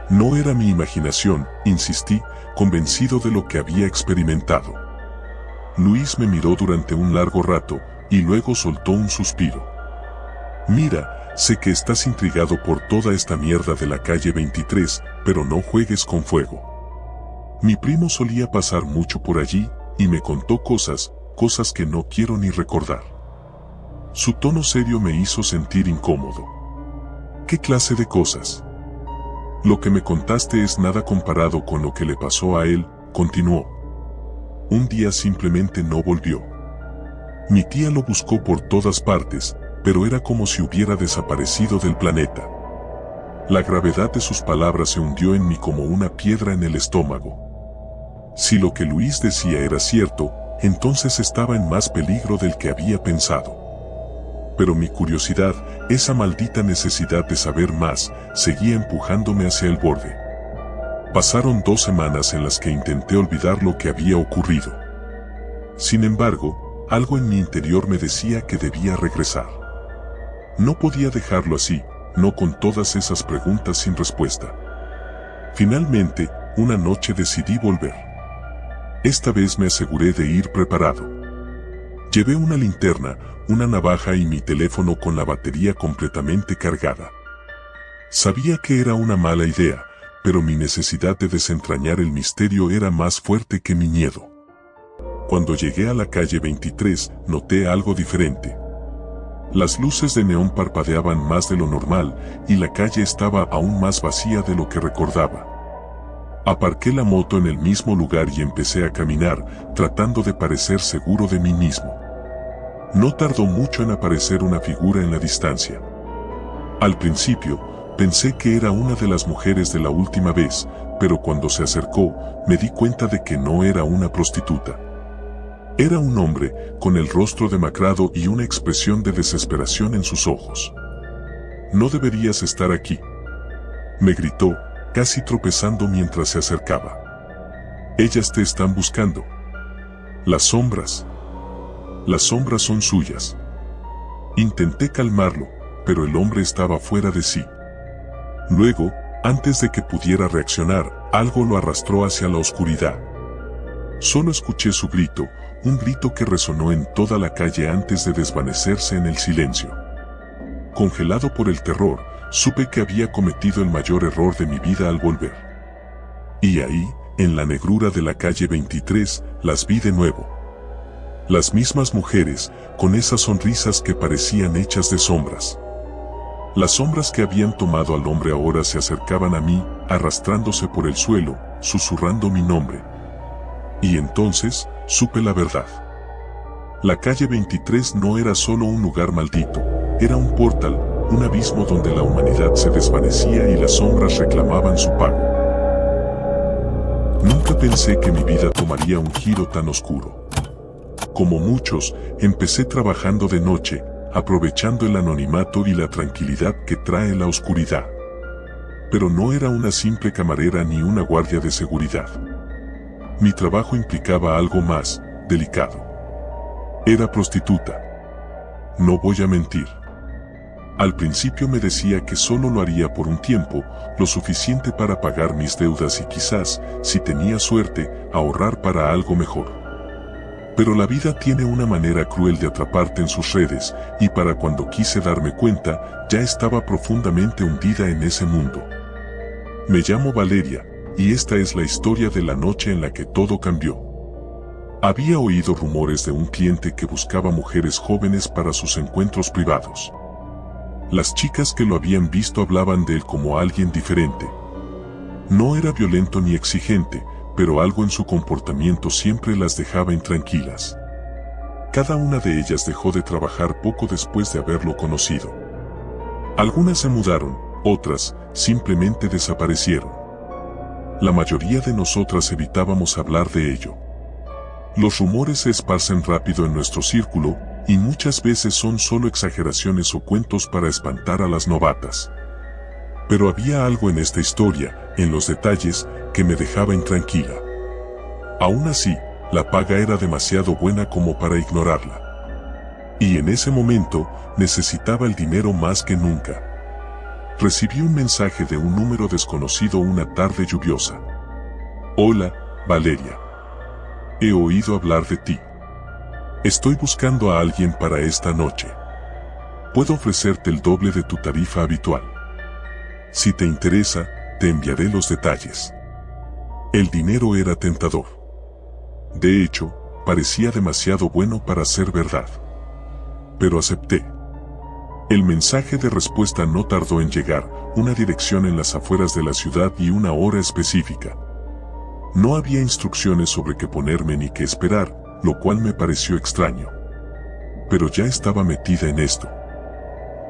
[SPEAKER 1] No era mi imaginación, insistí, convencido de lo que había experimentado. Luis me miró durante un largo rato, y luego soltó un suspiro. «Mira, sé que estás intrigado por toda esta mierda de la calle 23, pero no juegues con fuego. Mi primo solía pasar mucho por allí, y me contó cosas que no quiero ni recordar». Su tono serio me hizo sentir incómodo. «¿Qué clase de cosas?». «Lo que me contaste es nada comparado con lo que le pasó a él», continuó. «Un día simplemente no volvió. Mi tía lo buscó por todas partes, pero era como si hubiera desaparecido del planeta». La gravedad de sus palabras se hundió en mí como una piedra en el estómago. Si lo que Luis decía era cierto, entonces estaba en más peligro del que había pensado. Pero mi curiosidad, esa maldita necesidad de saber más, seguía empujándome hacia el borde. Pasaron 2 semanas en las que intenté olvidar lo que había ocurrido. Sin embargo, algo en mi interior me decía que debía regresar. No podía dejarlo así, no con todas esas preguntas sin respuesta. Finalmente, una noche decidí volver. Esta vez me aseguré de ir preparado. Llevé una linterna, una navaja y mi teléfono con la batería completamente cargada. Sabía que era una mala idea, pero mi necesidad de desentrañar el misterio era más fuerte que mi miedo. Cuando llegué a la calle 23, noté algo diferente. Las luces de neón parpadeaban más de lo normal, y la calle estaba aún más vacía de lo que recordaba. Aparqué la moto en el mismo lugar y empecé a caminar, tratando de parecer seguro de mí mismo. No tardó mucho en aparecer una figura en la distancia. Al principio, pensé que era una de las mujeres de la última vez, pero cuando se acercó, me di cuenta de que no era una prostituta. Era un hombre, con el rostro demacrado y una expresión de desesperación en sus ojos. «No deberías estar aquí», me gritó, casi tropezando mientras se acercaba. «Ellas te están buscando. Las sombras son suyas». Intenté calmarlo, pero el hombre estaba fuera de sí. Luego, antes de que pudiera reaccionar, algo lo arrastró hacia la oscuridad. Solo escuché su grito, un grito que resonó en toda la calle antes de desvanecerse en el silencio. Congelado por el terror, supe que había cometido el mayor error de mi vida al volver. Y ahí, en la negrura de la calle 23, las vi de nuevo. Las mismas mujeres, con esas sonrisas que parecían hechas de sombras. Las sombras que habían tomado al hombre ahora se acercaban a mí, arrastrándose por el suelo, susurrando mi nombre. Y entonces, supe la verdad. La calle 23 no era solo un lugar maldito, era un portal, un abismo donde la humanidad se desvanecía y las sombras reclamaban su pago. Nunca pensé que mi vida tomaría un giro tan oscuro. Como muchos, empecé trabajando de noche, aprovechando el anonimato y la tranquilidad que trae la oscuridad. Pero no era una simple camarera ni una guardia de seguridad. Mi trabajo implicaba algo más delicado. Era prostituta. No voy a mentir. Al principio me decía que solo lo haría por un tiempo, lo suficiente para pagar mis deudas y quizás, si tenía suerte, ahorrar para algo mejor. Pero la vida tiene una manera cruel de atraparte en sus redes, y para cuando quise darme cuenta, ya estaba profundamente hundida en ese mundo. Me llamo Valeria, y esta es la historia de la noche en la que todo cambió. Había oído rumores de un cliente que buscaba mujeres jóvenes para sus encuentros privados. Las chicas que lo habían visto hablaban de él como alguien diferente. No era violento ni exigente, pero algo en su comportamiento siempre las dejaba intranquilas. Cada una de ellas dejó de trabajar poco después de haberlo conocido. Algunas se mudaron, otras simplemente desaparecieron. La mayoría de nosotras evitábamos hablar de ello. Los rumores se esparcen rápido en nuestro círculo, y muchas veces son solo exageraciones o cuentos para espantar a las novatas. Pero había algo en esta historia, en los detalles, que me dejaba intranquila. Aún así, la paga era demasiado buena como para ignorarla. Y en ese momento, necesitaba el dinero más que nunca. Recibí un mensaje de un número desconocido una tarde lluviosa. «Hola, Valeria. He oído hablar de ti. Estoy buscando a alguien para esta noche. Puedo ofrecerte el doble de tu tarifa habitual. Si te interesa, te enviaré los detalles». El dinero era tentador. De hecho, parecía demasiado bueno para ser verdad. Pero acepté. El mensaje de respuesta no tardó en llegar, una dirección en las afueras de la ciudad y una hora específica. No había instrucciones sobre qué ponerme ni qué esperar, lo cual me pareció extraño. Pero ya estaba metida en esto.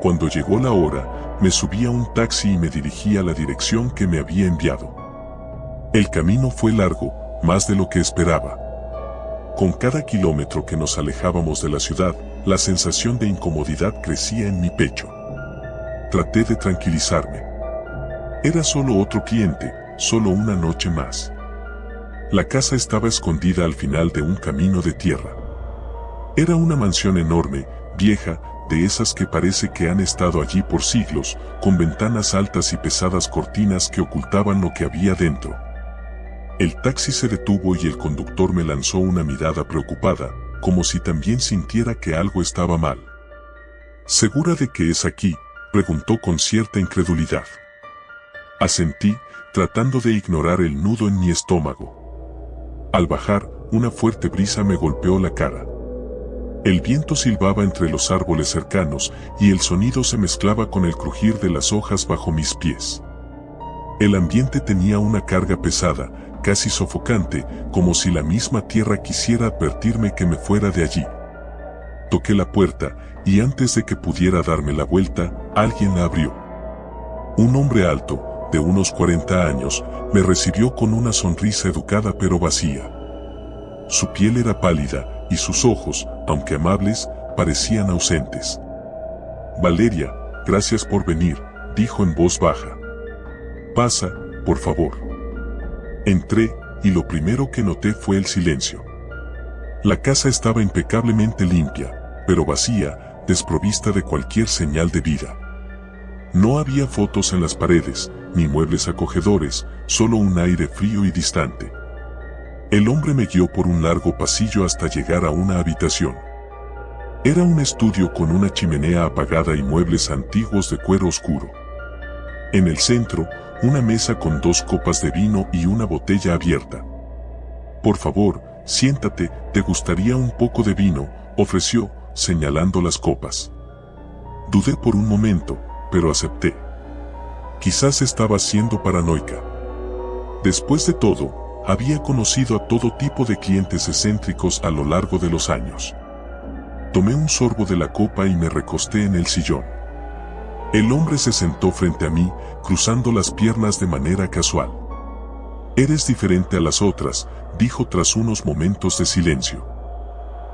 [SPEAKER 1] Cuando llegó la hora, me subí a un taxi y me dirigí a la dirección que me había enviado. El camino fue largo, más de lo que esperaba. Con cada kilómetro que nos alejábamos de la ciudad, la sensación de incomodidad crecía en mi pecho. Traté de tranquilizarme. Era solo otro cliente, solo una noche más. La casa estaba escondida al final de un camino de tierra. Era una mansión enorme, vieja, de esas que parece que han estado allí por siglos, con ventanas altas y pesadas cortinas que ocultaban lo que había dentro. El taxi se detuvo y el conductor me lanzó una mirada preocupada, como si también sintiera que algo estaba mal. ¿Segura de que es aquí?, preguntó con cierta incredulidad. Asentí, tratando de ignorar el nudo en mi estómago. Al bajar, una fuerte brisa me golpeó la cara. El viento silbaba entre los árboles cercanos y el sonido se mezclaba con el crujir de las hojas bajo mis pies. El ambiente tenía una carga pesada, casi sofocante, como si la misma tierra quisiera advertirme que me fuera de allí. Toqué la puerta, y antes de que pudiera darme la vuelta, alguien la abrió. Un hombre alto, de unos 40 años, me recibió con una sonrisa educada pero vacía. Su piel era pálida, y sus ojos, aunque amables, parecían ausentes. «Valeria, gracias por venir», dijo en voz baja. «Pasa, por favor». Entré, y lo primero que noté fue el silencio. La casa estaba impecablemente limpia, pero vacía, desprovista de cualquier señal de vida. No había fotos en las paredes, ni muebles acogedores, solo un aire frío y distante. El hombre me guió por un largo pasillo hasta llegar a una habitación. Era un estudio con una chimenea apagada y muebles antiguos de cuero oscuro. En el centro, una mesa con 2 copas de vino y una botella abierta. «Por favor, siéntate, ¿te gustaría un poco de vino?», ofreció, señalando las copas. Dudé por un momento, pero acepté. Quizás estaba siendo paranoica. Después de todo, había conocido a todo tipo de clientes excéntricos a lo largo de los años. Tomé un sorbo de la copa y me recosté en el sillón. El hombre se sentó frente a mí, cruzando las piernas de manera casual. «Eres diferente a las otras», dijo tras unos momentos de silencio.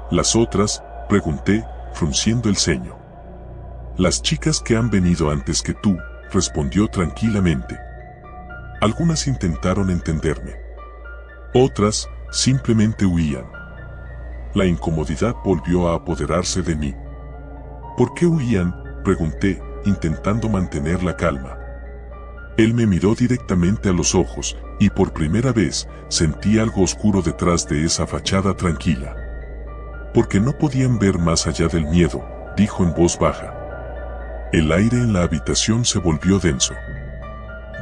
[SPEAKER 1] «¿Las otras?», pregunté, frunciendo el ceño. «Las chicas que han venido antes que tú», respondió tranquilamente. «Algunas intentaron entenderme. Otras, simplemente huían». La incomodidad volvió a apoderarse de mí. «¿Por qué huían?», pregunté, intentando mantener la calma. Él me miró directamente a los ojos, y por primera vez, sentí algo oscuro detrás de esa fachada tranquila. «Porque no podían ver más allá del miedo», dijo en voz baja. El aire en la habitación se volvió denso.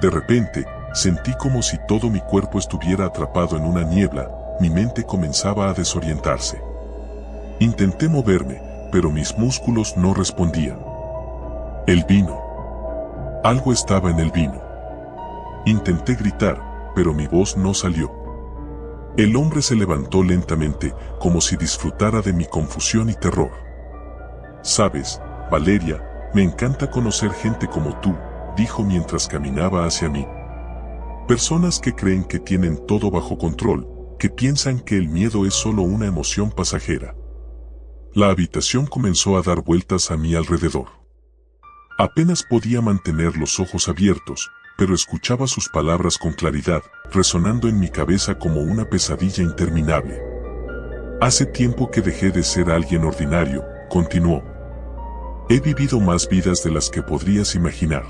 [SPEAKER 1] De repente, sentí como si todo mi cuerpo estuviera atrapado en una niebla, mi mente comenzaba a desorientarse. Intenté moverme, pero mis músculos no respondían. El vino. Algo estaba en el vino. Intenté gritar, pero mi voz no salió. El hombre se levantó lentamente, como si disfrutara de mi confusión y terror. «Sabes, Valeria, me encanta conocer gente como tú», dijo mientras caminaba hacia mí. «Personas que creen que tienen todo bajo control, que piensan que el miedo es solo una emoción pasajera». La habitación comenzó a dar vueltas a mi alrededor. Apenas podía mantener los ojos abiertos, pero escuchaba sus palabras con claridad, resonando en mi cabeza como una pesadilla interminable. «Hace tiempo que dejé de ser alguien ordinario», continuó. «He vivido más vidas de las que podrías imaginar.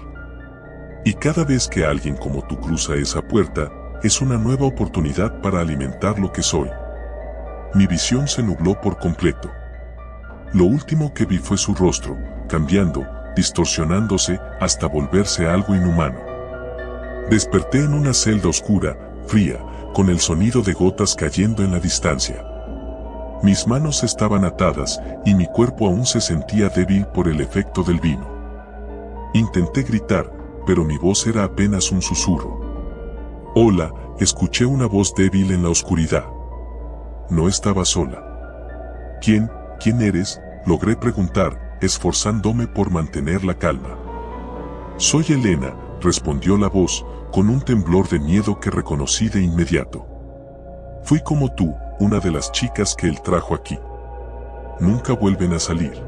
[SPEAKER 1] Y cada vez que alguien como tú cruza esa puerta, es una nueva oportunidad para alimentar lo que soy». Mi visión se nubló por completo. Lo último que vi fue su rostro, cambiando, distorsionándose, hasta volverse algo inhumano. Desperté en una celda oscura, fría, con el sonido de gotas cayendo en la distancia. Mis manos estaban atadas, y mi cuerpo aún se sentía débil por el efecto del vino. Intenté gritar, pero mi voz era apenas un susurro. «Hola», escuché una voz débil en la oscuridad. No estaba sola. «¿Quién eres?», logré preguntar, esforzándome por mantener la calma. «Soy Elena», respondió la voz, con un temblor de miedo que reconocí de inmediato. «Fui como tú, una de las chicas que él trajo aquí. Nunca vuelven a salir».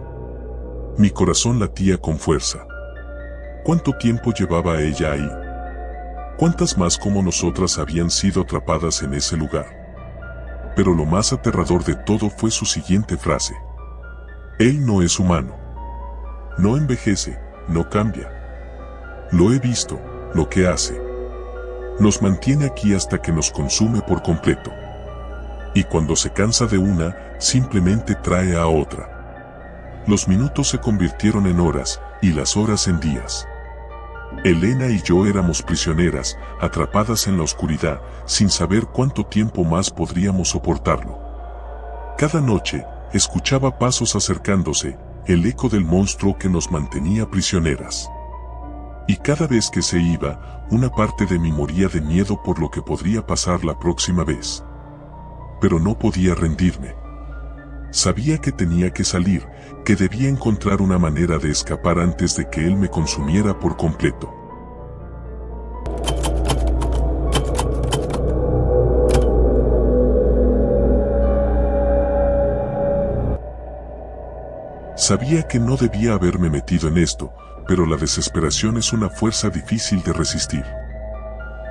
[SPEAKER 1] Mi corazón latía con fuerza. ¿Cuánto tiempo llevaba ella ahí? ¿Cuántas más como nosotras habían sido atrapadas en ese lugar? Pero lo más aterrador de todo fue su siguiente frase. «Él no es humano. No envejece, no cambia. Lo he visto, lo que hace. Nos mantiene aquí hasta que nos consume por completo. Y cuando se cansa de una, simplemente trae a otra». Los minutos se convirtieron en horas, y las horas en días. Elena y yo éramos prisioneras, atrapadas en la oscuridad, sin saber cuánto tiempo más podríamos soportarlo. Cada noche, escuchaba pasos acercándose, el eco del monstruo que nos mantenía prisioneras. Y cada vez que se iba, una parte de mí moría de miedo por lo que podría pasar la próxima vez. Pero no podía rendirme. Sabía que tenía que salir, que debía encontrar una manera de escapar antes de que él me consumiera por completo. Sabía que no debía haberme metido en esto, pero la desesperación es una fuerza difícil de resistir.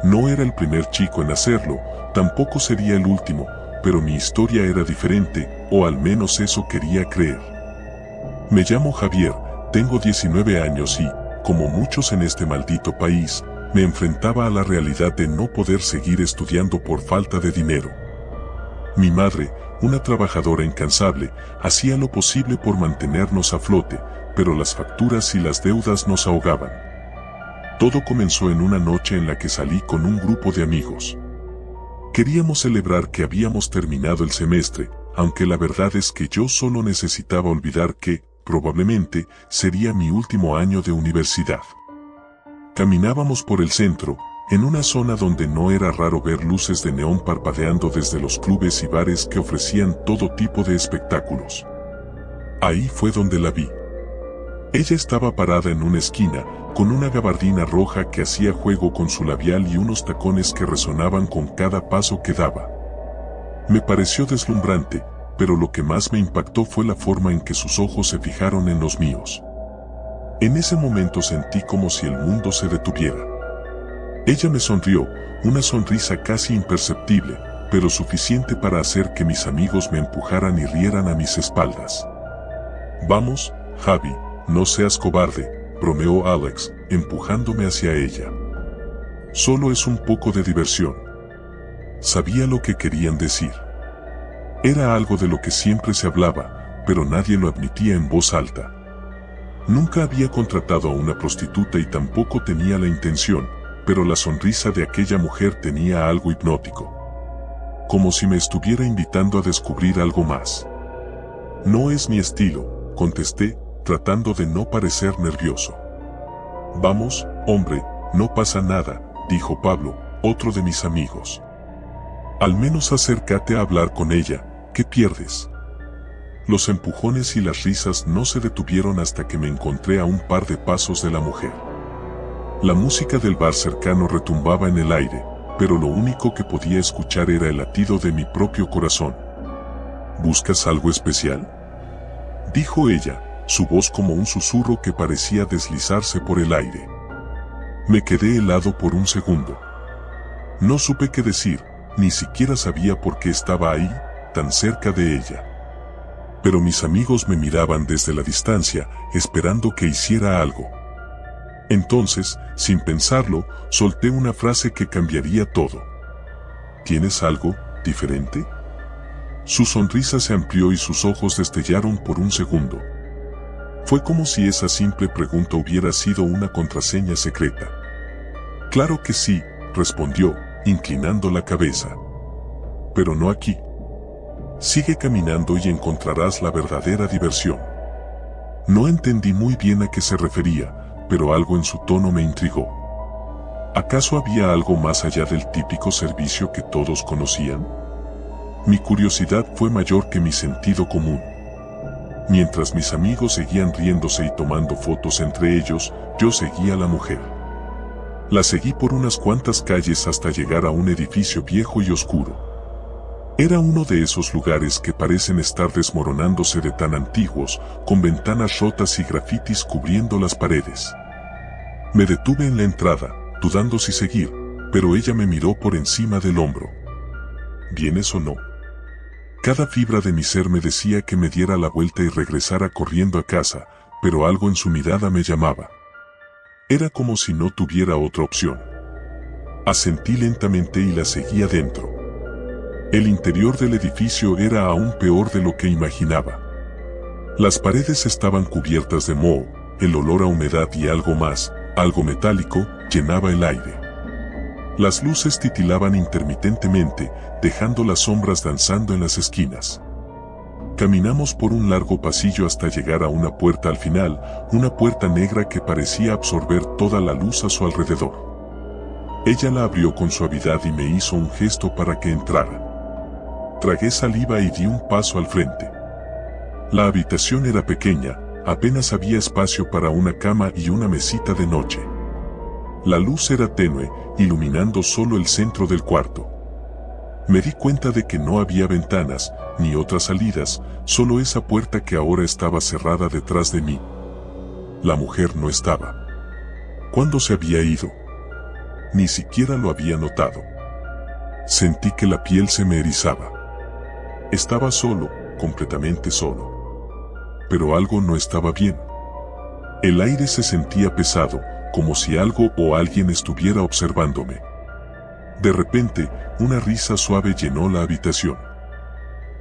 [SPEAKER 1] No era el primer chico en hacerlo, tampoco sería el último, pero mi historia era diferente, o al menos eso quería creer. Me llamo Javier, tengo 19 años y, como muchos en este maldito país, me enfrentaba a la realidad de no poder seguir estudiando por falta de dinero. Mi madre, una trabajadora incansable, hacía lo posible por mantenernos a flote, pero las facturas y las deudas nos ahogaban. Todo comenzó en una noche en la que salí con un grupo de amigos. Queríamos celebrar que habíamos terminado el semestre, aunque la verdad es que yo solo necesitaba olvidar que, probablemente, sería mi último año de universidad. Caminábamos por el centro, en una zona donde no era raro ver luces de neón parpadeando desde los clubes y bares que ofrecían todo tipo de espectáculos. Ahí fue donde la vi. Ella estaba parada en una esquina, con una gabardina roja que hacía juego con su labial y unos tacones que resonaban con cada paso que daba. Me pareció deslumbrante, pero lo que más me impactó fue la forma en que sus ojos se fijaron en los míos. En ese momento sentí como si el mundo se detuviera. Ella me sonrió, una sonrisa casi imperceptible, pero suficiente para hacer que mis amigos me empujaran y rieran a mis espaldas. «Vamos, Javi, no seas cobarde», bromeó Alex, empujándome hacia ella. «Solo es un poco de diversión». Sabía lo que querían decir. Era algo de lo que siempre se hablaba, pero nadie lo admitía en voz alta. Nunca había contratado a una prostituta y tampoco tenía la intención, pero la sonrisa de aquella mujer tenía algo hipnótico. Como si me estuviera invitando a descubrir algo más. «No es mi estilo», contesté, tratando de no parecer nervioso. «Vamos, hombre, no pasa nada», dijo Pablo, otro de mis amigos. «Al menos acércate a hablar con ella, ¿qué pierdes?». Los empujones y las risas no se detuvieron hasta que me encontré a un par de pasos de la mujer. La música del bar cercano retumbaba en el aire, pero lo único que podía escuchar era el latido de mi propio corazón. «¿Buscas algo especial?», dijo ella, su voz como un susurro que parecía deslizarse por el aire. Me quedé helado por un segundo. No supe qué decir, ni siquiera sabía por qué estaba ahí, tan cerca de ella. Pero mis amigos me miraban desde la distancia, esperando que hiciera algo. Entonces, sin pensarlo, solté una frase que cambiaría todo. «¿Tienes algo diferente?». Su sonrisa se amplió y sus ojos destellaron por un segundo. Fue como si esa simple pregunta hubiera sido una contraseña secreta. «Claro que sí», respondió, inclinando la cabeza. «Pero no aquí. Sigue caminando y encontrarás la verdadera diversión». No entendí muy bien a qué se refería, pero algo en su tono me intrigó. ¿Acaso había algo más allá del típico servicio que todos conocían? Mi curiosidad fue mayor que mi sentido común. Mientras mis amigos seguían riéndose y tomando fotos entre ellos, yo seguía a la mujer. La seguí por unas cuantas calles hasta llegar a un edificio viejo y oscuro. Era uno de esos lugares que parecen estar desmoronándose de tan antiguos, con ventanas rotas y grafitis cubriendo las paredes. Me detuve en la entrada, dudando si seguir, pero ella me miró por encima del hombro. ¿Vienes o no? Cada fibra de mi ser me decía que me diera la vuelta y regresara corriendo a casa, pero algo en su mirada me llamaba. Era como si no tuviera otra opción. Asentí lentamente y la seguí adentro. El interior del edificio era aún peor de lo que imaginaba. Las paredes estaban cubiertas de moho, el olor a humedad y algo más, algo metálico, llenaba el aire. Las luces titilaban intermitentemente, dejando las sombras danzando en las esquinas. Caminamos por un largo pasillo hasta llegar a una puerta al final, una puerta negra que parecía absorber toda la luz a su alrededor. Ella la abrió con suavidad y me hizo un gesto para que entrara. Tragué saliva y di un paso al frente. La habitación era pequeña, apenas había espacio para una cama y una mesita de noche. La luz era tenue, iluminando solo el centro del cuarto. Me di cuenta de que no había ventanas, ni otras salidas, solo esa puerta que ahora estaba cerrada detrás de mí. La mujer no estaba. ¿Cuándo se había ido? Ni siquiera lo había notado. Sentí que la piel se me erizaba. Estaba solo, completamente solo. Pero algo no estaba bien. El aire se sentía pesado, como si algo o alguien estuviera observándome. De repente, una risa suave llenó la habitación.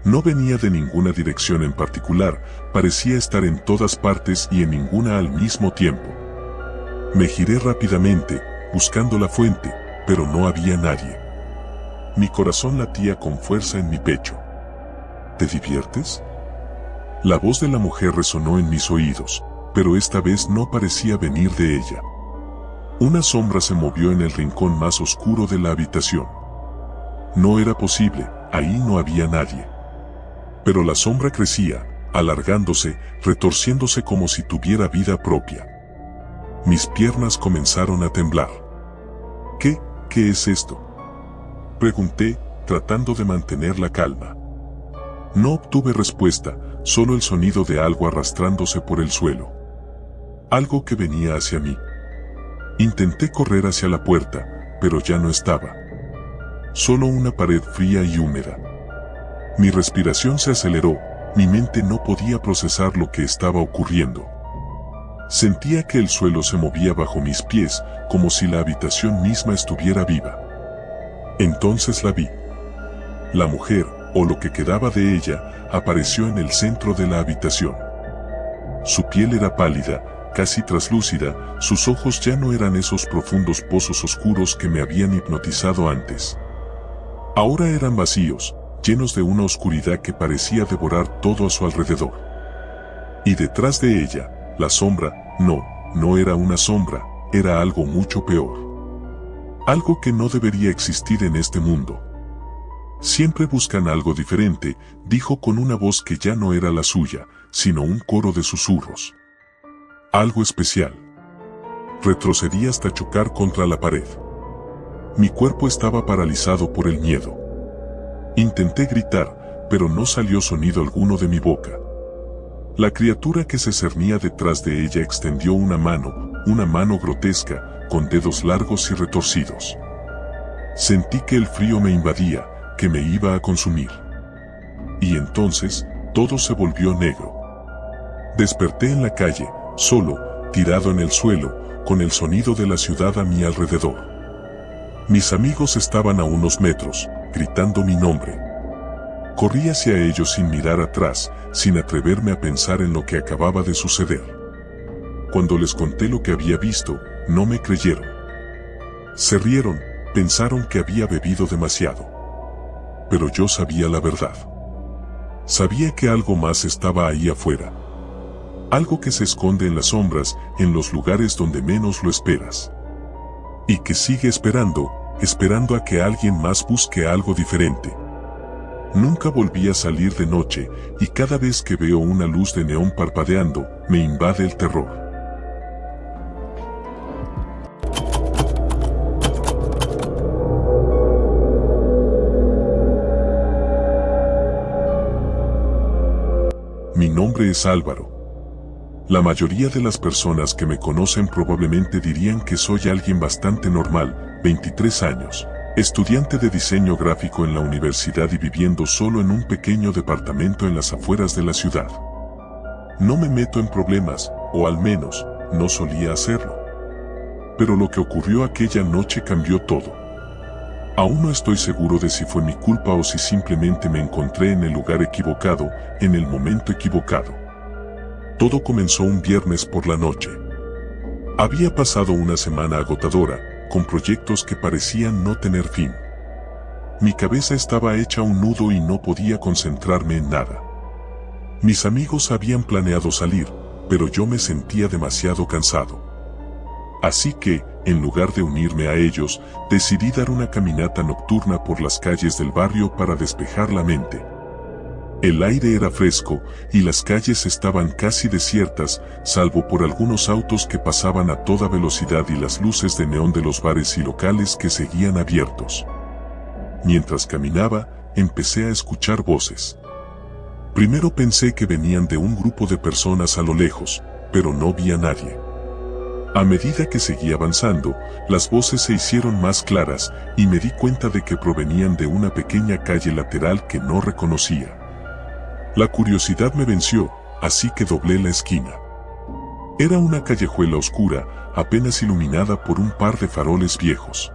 [SPEAKER 1] No venía de ninguna dirección en particular, parecía estar en todas partes y en ninguna al mismo tiempo. Me giré rápidamente, buscando la fuente, pero no había nadie. Mi corazón latía con fuerza en mi pecho. ¿Te diviertes? La voz de la mujer resonó en mis oídos, pero esta vez no parecía venir de ella. Una sombra se movió en el rincón más oscuro de la habitación. No era posible, ahí no había nadie. Pero la sombra crecía, alargándose, retorciéndose como si tuviera vida propia. Mis piernas comenzaron a temblar. ¿Qué es esto?, pregunté, tratando de mantener la calma. No obtuve respuesta, solo el sonido de algo arrastrándose por el suelo. Algo que venía hacia mí. Intenté correr hacia la puerta, pero ya no estaba. Solo una pared fría y húmeda. Mi respiración se aceleró, mi mente no podía procesar lo que estaba ocurriendo. Sentía que el suelo se movía bajo mis pies, como si la habitación misma estuviera viva. Entonces la vi. La mujer, o lo que quedaba de ella, apareció en el centro de la habitación. Su piel era pálida, casi traslúcida, sus ojos ya no eran esos profundos pozos oscuros que me habían hipnotizado antes. Ahora eran vacíos, llenos de una oscuridad que parecía devorar todo a su alrededor. Y detrás de ella, la sombra, no era una sombra, era algo mucho peor. Algo que no debería existir en este mundo. Siempre buscan algo diferente, dijo con una voz que ya no era la suya, sino un coro de susurros. Algo especial. Retrocedí hasta chocar contra la pared. Mi cuerpo estaba paralizado por el miedo. Intenté gritar, pero no salió sonido alguno de mi boca. La criatura que se cernía detrás de ella extendió una mano grotesca, con dedos largos y retorcidos. Sentí que el frío me invadía, que me iba a consumir. Y entonces, todo se volvió negro. Desperté en la calle, solo, tirado en el suelo, con el sonido de la ciudad a mi alrededor. Mis amigos estaban a unos metros, gritando mi nombre. Corrí hacia ellos sin mirar atrás, sin atreverme a pensar en lo que acababa de suceder. Cuando les conté lo que había visto, no me creyeron. Se rieron, pensaron que había bebido demasiado. Pero yo sabía la verdad. Sabía que algo más estaba ahí afuera. Algo que se esconde en las sombras, en los lugares donde menos lo esperas. Y que sigue esperando a que alguien más busque algo diferente. Nunca volví a salir de noche, y cada vez que veo una luz de neón parpadeando, me invade el terror. Mi nombre es Álvaro. La mayoría de las personas que me conocen probablemente dirían que soy alguien bastante normal, 23 años, estudiante de diseño gráfico en la universidad y viviendo solo en un pequeño departamento en las afueras de la ciudad. No me meto en problemas, o al menos, no solía hacerlo. Pero lo que ocurrió aquella noche cambió todo. Aún no estoy seguro de si fue mi culpa o si simplemente me encontré en el lugar equivocado, en el momento equivocado. Todo comenzó un viernes por la noche. Había pasado una semana agotadora, con proyectos que parecían no tener fin. Mi cabeza estaba hecha un nudo y no podía concentrarme en nada. Mis amigos habían planeado salir, pero yo me sentía demasiado cansado. Así que, en lugar de unirme a ellos, decidí dar una caminata nocturna por las calles del barrio para despejar la mente. El aire era fresco y las calles estaban casi desiertas, salvo por algunos autos que pasaban a toda velocidad y las luces de neón de los bares y locales que seguían abiertos. Mientras caminaba, empecé a escuchar voces. Primero pensé que venían de un grupo de personas a lo lejos, pero no vi a nadie. A medida que seguí avanzando, las voces se hicieron más claras y me di cuenta de que provenían de una pequeña calle lateral que no reconocía. La curiosidad me venció, así que doblé la esquina. Era una callejuela oscura, apenas iluminada por un par de faroles viejos.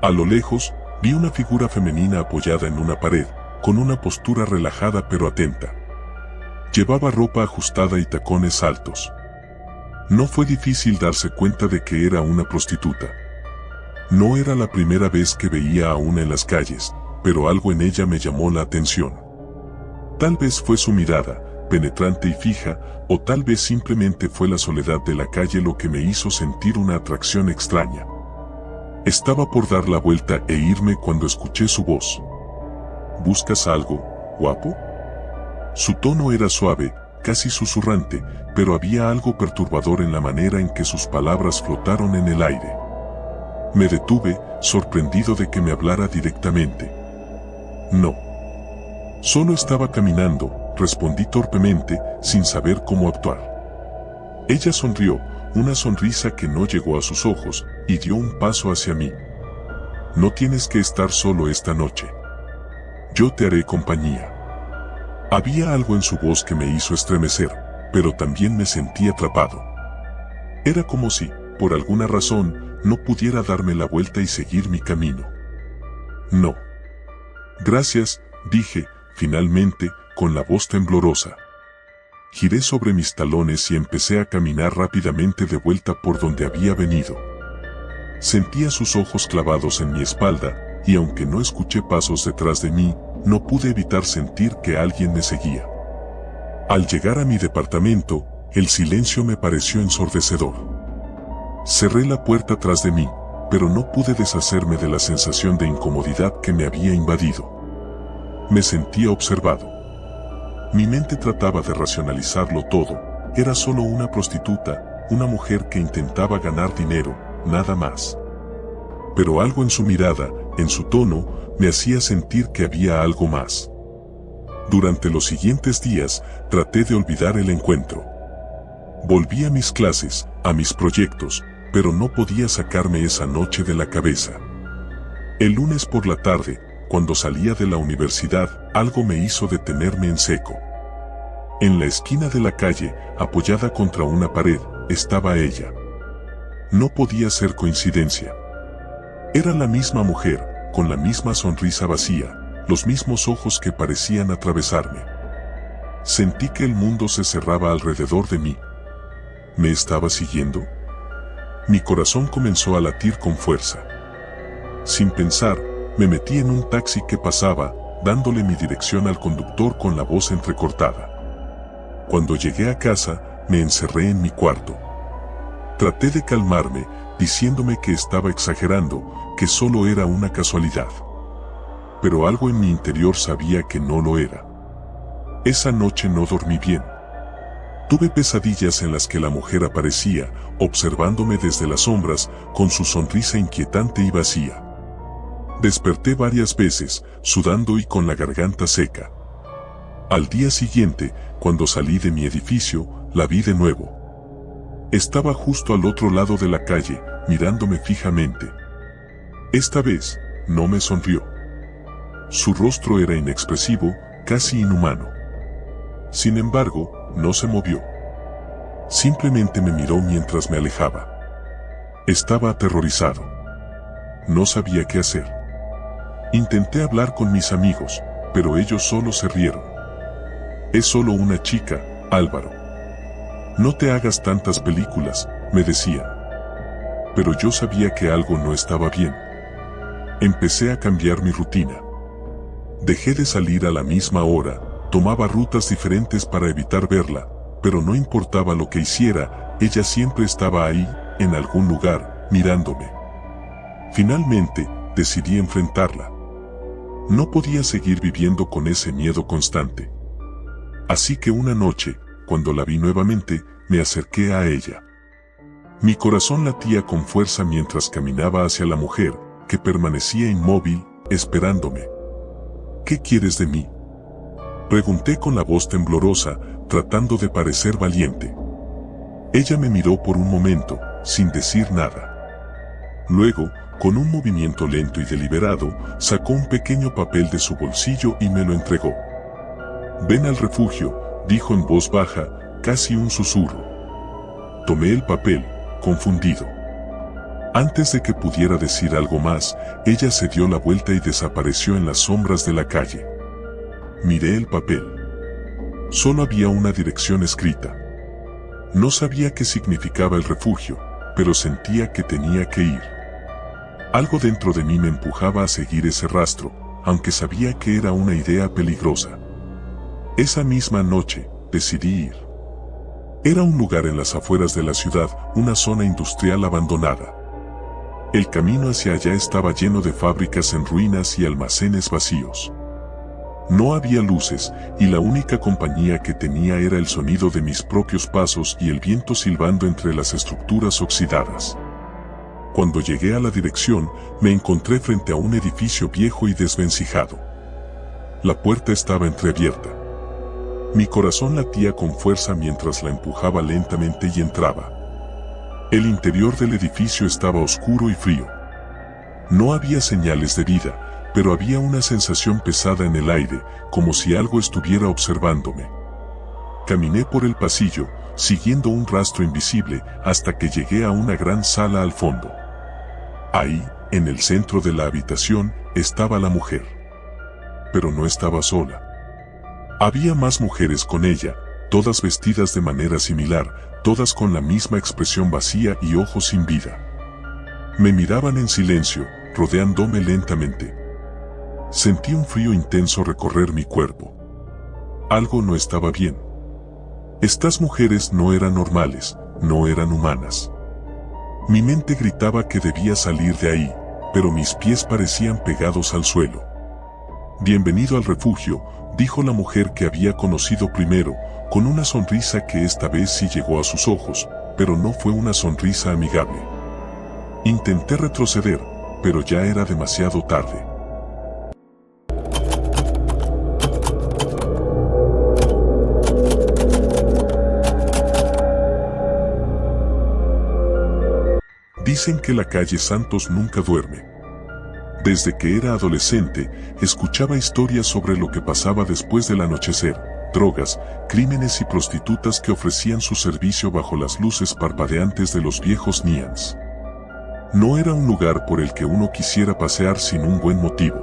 [SPEAKER 1] A lo lejos, vi una figura femenina apoyada en una pared, con una postura relajada pero atenta. Llevaba ropa ajustada y tacones altos. No fue difícil darse cuenta de que era una prostituta. No era la primera vez que veía a una en las calles, pero algo en ella me llamó la atención. Tal vez fue su mirada, penetrante y fija, o tal vez simplemente fue la soledad de la calle lo que me hizo sentir una atracción extraña. Estaba por dar la vuelta e irme cuando escuché su voz. ¿Buscas algo, guapo? Su tono era suave, casi susurrante, pero había algo perturbador en la manera en que sus palabras flotaron en el aire. Me detuve, sorprendido de que me hablara directamente. No. Solo estaba caminando, respondí torpemente, sin saber cómo actuar. Ella sonrió, una sonrisa que no llegó a sus ojos, y dio un paso hacia mí. No tienes que estar solo esta noche. Yo te haré compañía. Había algo en su voz que me hizo estremecer, pero también me sentí atrapado. Era como si, por alguna razón, no pudiera darme la vuelta y seguir mi camino. No. Gracias, dije, finalmente, con la voz temblorosa. Giré sobre mis talones y empecé a caminar rápidamente de vuelta por donde había venido. Sentía sus ojos clavados en mi espalda, y aunque no escuché pasos detrás de mí, no pude evitar sentir que alguien me seguía. Al llegar a mi departamento, el silencio me pareció ensordecedor. Cerré la puerta tras de mí, pero no pude deshacerme de la sensación de incomodidad que me había invadido. Me sentía observado. Mi mente trataba de racionalizarlo todo. Era solo una prostituta, una mujer que intentaba ganar dinero, nada más. Pero algo en su mirada, en su tono, me hacía sentir que había algo más. Durante los siguientes días, traté de olvidar el encuentro. Volví a mis clases, a mis proyectos, pero no podía sacarme esa noche de la cabeza. El lunes por la tarde, cuando salía de la universidad, algo me hizo detenerme en seco. En la esquina de la calle, apoyada contra una pared, estaba ella. No podía ser coincidencia. Era la misma mujer, con la misma sonrisa vacía, los mismos ojos que parecían atravesarme. Sentí que el mundo se cerraba alrededor de mí. ¿Me estaba siguiendo? Mi corazón comenzó a latir con fuerza. Sin pensar, me metí en un taxi que pasaba, dándole mi dirección al conductor con la voz entrecortada. Cuando llegué a casa, me encerré en mi cuarto. Traté de calmarme, diciéndome que estaba exagerando, que solo era una casualidad. Pero algo en mi interior sabía que no lo era. Esa noche no dormí bien. Tuve pesadillas en las que la mujer aparecía, observándome desde las sombras, con su sonrisa inquietante y vacía. Desperté varias veces, sudando y con la garganta seca. Al día siguiente, cuando salí de mi edificio, la vi de nuevo. Estaba justo al otro lado de la calle, mirándome fijamente. Esta vez, no me sonrió. Su rostro era inexpresivo, casi inhumano. Sin embargo, no se movió. Simplemente me miró mientras me alejaba. Estaba aterrorizado. No sabía qué hacer. Intenté hablar con mis amigos, pero ellos solo se rieron. Es solo una chica, Álvaro. No te hagas tantas películas, me decían. Pero yo sabía que algo no estaba bien. Empecé a cambiar mi rutina. Dejé de salir a la misma hora, tomaba rutas diferentes para evitar verla, pero no importaba lo que hiciera, ella siempre estaba ahí, en algún lugar, mirándome. Finalmente, decidí enfrentarla. No podía seguir viviendo con ese miedo constante. Así que una noche, cuando la vi nuevamente, me acerqué a ella. Mi corazón latía con fuerza mientras caminaba hacia la mujer, que permanecía inmóvil, esperándome. ¿Qué quieres de mí?, pregunté con la voz temblorosa, tratando de parecer valiente. Ella me miró por un momento, sin decir nada. Luego, con un movimiento lento y deliberado, sacó un pequeño papel de su bolsillo y me lo entregó. «Ven al refugio», dijo en voz baja, casi un susurro. Tomé el papel, confundido. Antes de que pudiera decir algo más, ella se dio la vuelta y desapareció en las sombras de la calle. Miré el papel. Solo había una dirección escrita. No sabía qué significaba el refugio, pero sentía que tenía que ir. Algo dentro de mí me empujaba a seguir ese rastro, aunque sabía que era una idea peligrosa. Esa misma noche, decidí ir. Era un lugar en las afueras de la ciudad, una zona industrial abandonada. El camino hacia allá estaba lleno de fábricas en ruinas y almacenes vacíos. No había luces, y la única compañía que tenía era el sonido de mis propios pasos y el viento silbando entre las estructuras oxidadas. Cuando llegué a la dirección, me encontré frente a un edificio viejo y desvencijado. La puerta estaba entreabierta. Mi corazón latía con fuerza mientras la empujaba lentamente y entraba. El interior del edificio estaba oscuro y frío. No había señales de vida, pero había una sensación pesada en el aire, como si algo estuviera observándome. Caminé por el pasillo, siguiendo un rastro invisible, hasta que llegué a una gran sala al fondo. Ahí, en el centro de la habitación, estaba la mujer. Pero no estaba sola. Había más mujeres con ella, todas vestidas de manera similar, todas con la misma expresión vacía y ojos sin vida. Me miraban en silencio, rodeándome lentamente. Sentí un frío intenso recorrer mi cuerpo. Algo no estaba bien. Estas mujeres no eran normales, no eran humanas. Mi mente gritaba que debía salir de ahí, pero mis pies parecían pegados al suelo. «Bienvenido al refugio», dijo la mujer que había conocido primero, con una sonrisa que esta vez sí llegó a sus ojos, pero no fue una sonrisa amigable. Intenté retroceder, pero ya era demasiado tarde. Dicen que la calle Santos nunca duerme. Desde que era adolescente, escuchaba historias sobre lo que pasaba después del anochecer, drogas, crímenes y prostitutas que ofrecían su servicio bajo las luces parpadeantes de los viejos Nians. No era un lugar por el que uno quisiera pasear sin un buen motivo.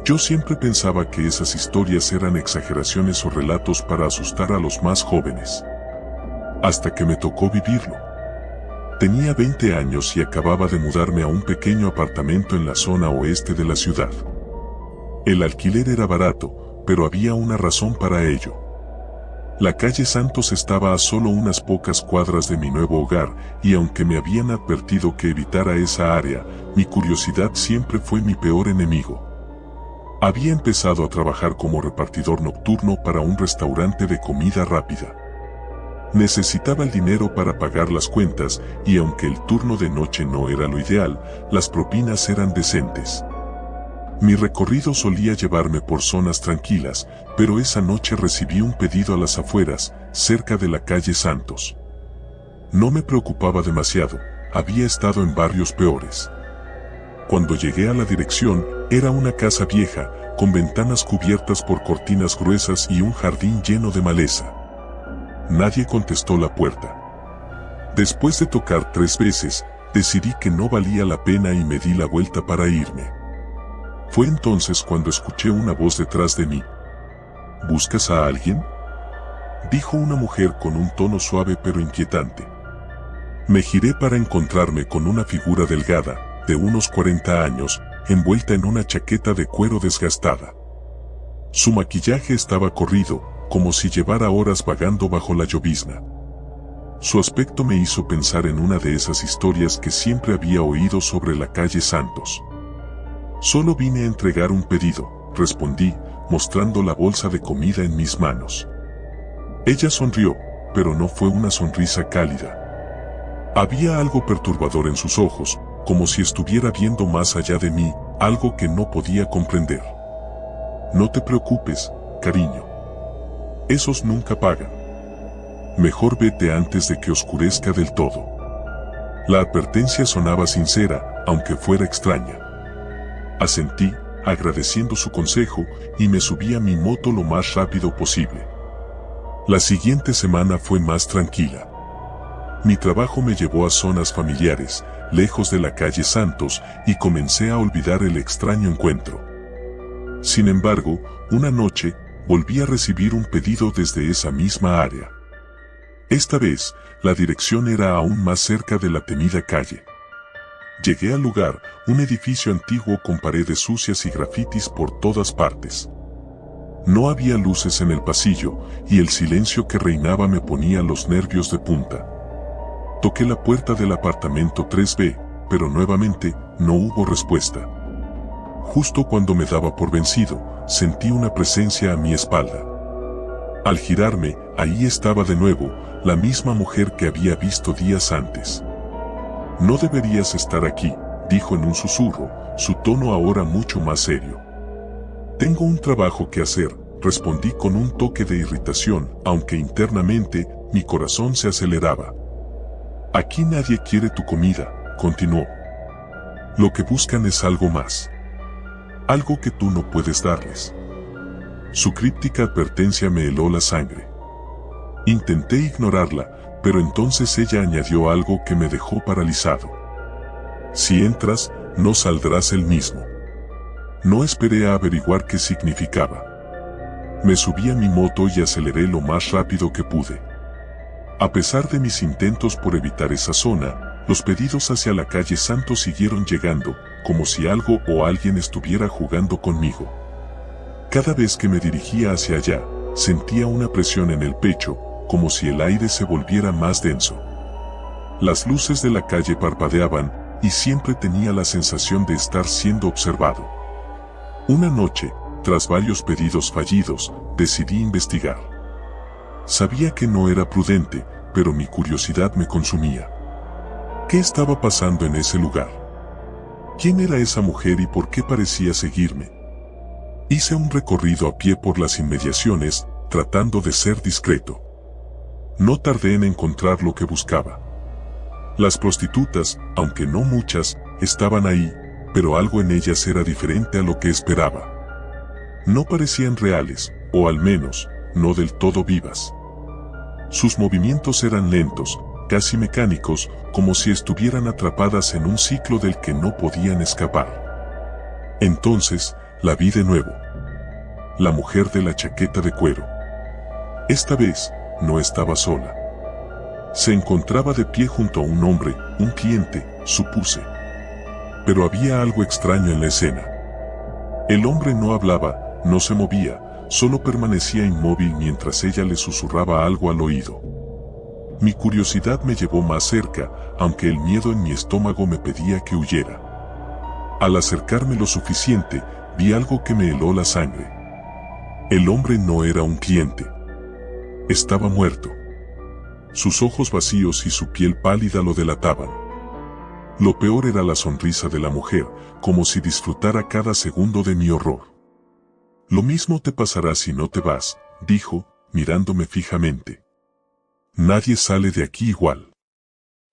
[SPEAKER 1] Yo siempre pensaba que esas historias eran exageraciones o relatos para asustar a los más jóvenes. Hasta que me tocó vivirlo. Tenía 20 años y acababa de mudarme a un pequeño apartamento en la zona oeste de la ciudad. El alquiler era barato, pero había una razón para ello. La calle Santos estaba a solo unas pocas cuadras de mi nuevo hogar, y aunque me habían advertido que evitara esa área, mi curiosidad siempre fue mi peor enemigo. Había empezado a trabajar como repartidor nocturno para un restaurante de comida rápida. Necesitaba el dinero para pagar las cuentas, y aunque el turno de noche no era lo ideal, las propinas eran decentes. Mi recorrido solía llevarme por zonas tranquilas, pero esa noche recibí un pedido a las afueras, cerca de la calle Santos. No me preocupaba demasiado, había estado en barrios peores. Cuando llegué a la dirección, era una casa vieja, con ventanas cubiertas por cortinas gruesas y un jardín lleno de maleza. Nadie contestó la puerta. Después de tocar 3 veces, decidí que no valía la pena y me di la vuelta para irme. Fue entonces cuando escuché una voz detrás de mí. ¿Buscas a alguien?, dijo una mujer con un tono suave pero inquietante. Me giré para encontrarme con una figura delgada, de unos 40 años, envuelta en una chaqueta de cuero desgastada. Su maquillaje estaba corrido, como si llevara horas vagando bajo la llovizna. Su aspecto me hizo pensar en una de esas historias que siempre había oído sobre la calle Santos. Solo vine a entregar un pedido, respondí, mostrando la bolsa de comida en mis manos. Ella sonrió, pero no fue una sonrisa cálida. Había algo perturbador en sus ojos, como si estuviera viendo más allá de mí, algo que no podía comprender. No te preocupes, cariño. Esos nunca pagan. Mejor vete antes de que oscurezca del todo. La advertencia sonaba sincera, aunque fuera extraña. Asentí, agradeciendo su consejo, y me subí a mi moto lo más rápido posible. La siguiente semana fue más tranquila. Mi trabajo me llevó a zonas familiares, lejos de la calle Santos, y comencé a olvidar el extraño encuentro. Sin embargo, una noche, volví a recibir un pedido desde esa misma área. Esta vez, la dirección era aún más cerca de la temida calle. Llegué al lugar, un edificio antiguo con paredes sucias y grafitis por todas partes. No había luces en el pasillo, y el silencio que reinaba me ponía los nervios de punta. Toqué la puerta del apartamento 3B, pero nuevamente, no hubo respuesta. Justo cuando me daba por vencido, sentí una presencia a mi espalda. Al girarme, ahí estaba de nuevo, la misma mujer que había visto días antes. No deberías estar aquí, dijo en un susurro, su tono ahora mucho más serio. Tengo un trabajo que hacer, respondí con un toque de irritación, aunque internamente, mi corazón se aceleraba. Aquí nadie quiere tu comida, continuó. Lo que buscan es algo más. Algo que tú no puedes darles. Su críptica advertencia me heló la sangre. Intenté ignorarla, pero entonces ella añadió algo que me dejó paralizado. Si entras, no saldrás el mismo. No esperé a averiguar qué significaba. Me subí a mi moto y aceleré lo más rápido que pude. A pesar de mis intentos por evitar esa zona, los pedidos hacia la calle Santos siguieron llegando, como si algo o alguien estuviera jugando conmigo. Cada vez que me dirigía hacia allá, sentía una presión en el pecho, como si el aire se volviera más denso. Las luces de la calle parpadeaban, y siempre tenía la sensación de estar siendo observado. Una noche, tras varios pedidos fallidos, decidí investigar. Sabía que no era prudente, pero mi curiosidad me consumía. ¿Qué estaba pasando en ese lugar? ¿Quién era esa mujer y por qué parecía seguirme? Hice un recorrido a pie por las inmediaciones, tratando de ser discreto. No tardé en encontrar lo que buscaba. Las prostitutas, aunque no muchas, estaban ahí, pero algo en ellas era diferente a lo que esperaba. No parecían reales, o al menos, no del todo vivas. Sus movimientos eran lentos, casi mecánicos, como si estuvieran atrapadas en un ciclo del que no podían escapar. Entonces, la vi de nuevo. La mujer de la chaqueta de cuero. Esta vez, no estaba sola. Se encontraba de pie junto a un hombre, un cliente, supuse. Pero había algo extraño en la escena. El hombre no hablaba, no se movía, solo permanecía inmóvil mientras ella le susurraba algo al oído. Mi curiosidad me llevó más cerca, aunque el miedo en mi estómago me pedía que huyera. Al acercarme lo suficiente, vi algo que me heló la sangre. El hombre no era un cliente. Estaba muerto. Sus ojos vacíos y su piel pálida lo delataban. Lo peor era la sonrisa de la mujer, como si disfrutara cada segundo de mi horror. Lo mismo te pasará si no te vas, dijo, mirándome fijamente. Nadie sale de aquí igual.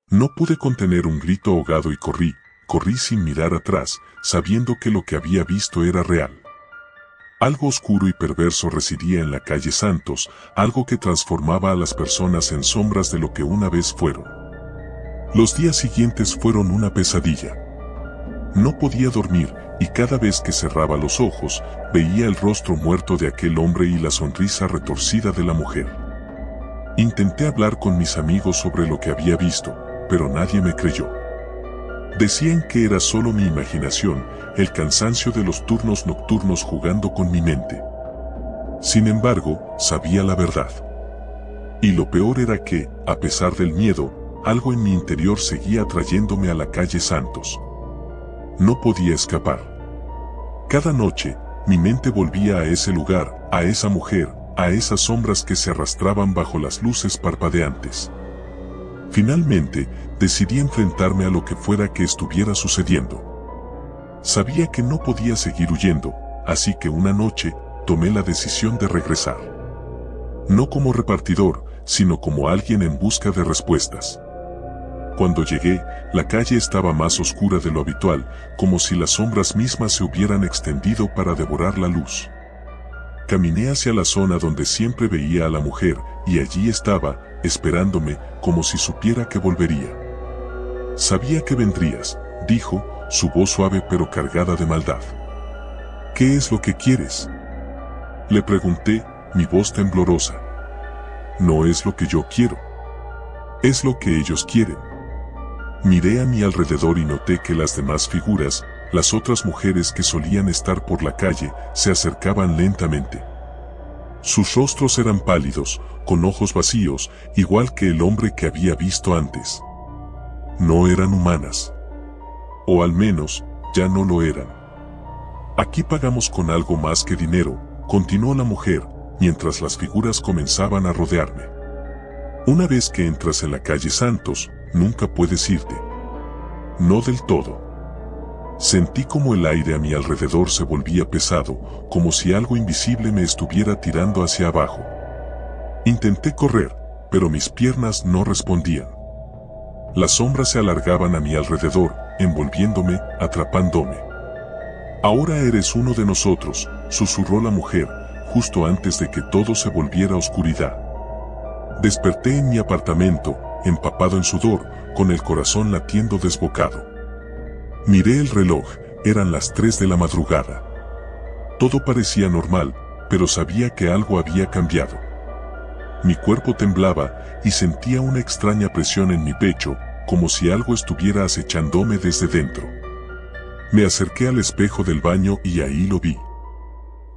[SPEAKER 1] No pude contener un grito ahogado y corrí sin mirar atrás, sabiendo que lo que había visto era real. Algo oscuro y perverso residía en la calle Santos, algo que transformaba a las personas en sombras de lo que una vez fueron. Los días siguientes fueron una pesadilla. No podía dormir, y cada vez que cerraba los ojos, veía el rostro muerto de aquel hombre y la sonrisa retorcida de la mujer. Intenté hablar con mis amigos sobre lo que había visto, pero nadie me creyó. Decían que era solo mi imaginación, el cansancio de los turnos nocturnos jugando con mi mente. Sin embargo, sabía la verdad. Y lo peor era que, a pesar del miedo, algo en mi interior seguía atrayéndome a la calle Santos. No podía escapar. Cada noche, mi mente volvía a ese lugar, a esa mujer, a esas sombras que se arrastraban bajo las luces parpadeantes. Finalmente, decidí enfrentarme a lo que fuera que estuviera sucediendo. Sabía que no podía seguir huyendo, así que una noche, tomé la decisión de regresar. No como repartidor, sino como alguien en busca de respuestas. Cuando llegué, la calle estaba más oscura de lo habitual, como si las sombras mismas se hubieran extendido para devorar la luz. Caminé hacia la zona donde siempre veía a la mujer, y allí estaba, esperándome, como si supiera que volvería. Sabía que vendrías, dijo, su voz suave pero cargada de maldad. ¿Qué es lo que quieres? Le pregunté, mi voz temblorosa. No es lo que yo quiero. Es lo que ellos quieren. Miré a mi alrededor y noté que las demás figuras, las otras mujeres que solían estar por la calle, se acercaban lentamente. Sus rostros eran pálidos, con ojos vacíos, igual que el hombre que había visto antes. No eran humanas. O al menos, ya no lo eran. Aquí pagamos con algo más que dinero, continuó la mujer, mientras las figuras comenzaban a rodearme. Una vez que entras en la calle Santos, nunca puedes irte. No del todo. Sentí como el aire a mi alrededor se volvía pesado, como si algo invisible me estuviera tirando hacia abajo. Intenté correr, pero mis piernas no respondían. Las sombras se alargaban a mi alrededor, envolviéndome, atrapándome. Ahora eres uno de nosotros, susurró la mujer, justo antes de que todo se volviera oscuridad. Desperté en mi apartamento, empapado en sudor, con el corazón latiendo desbocado. Miré el reloj, eran las 3 de la madrugada. Todo parecía normal, pero sabía que algo había cambiado. Mi cuerpo temblaba y sentía una extraña presión en mi pecho, como si algo estuviera acechándome desde dentro. Me acerqué al espejo del baño y ahí lo vi.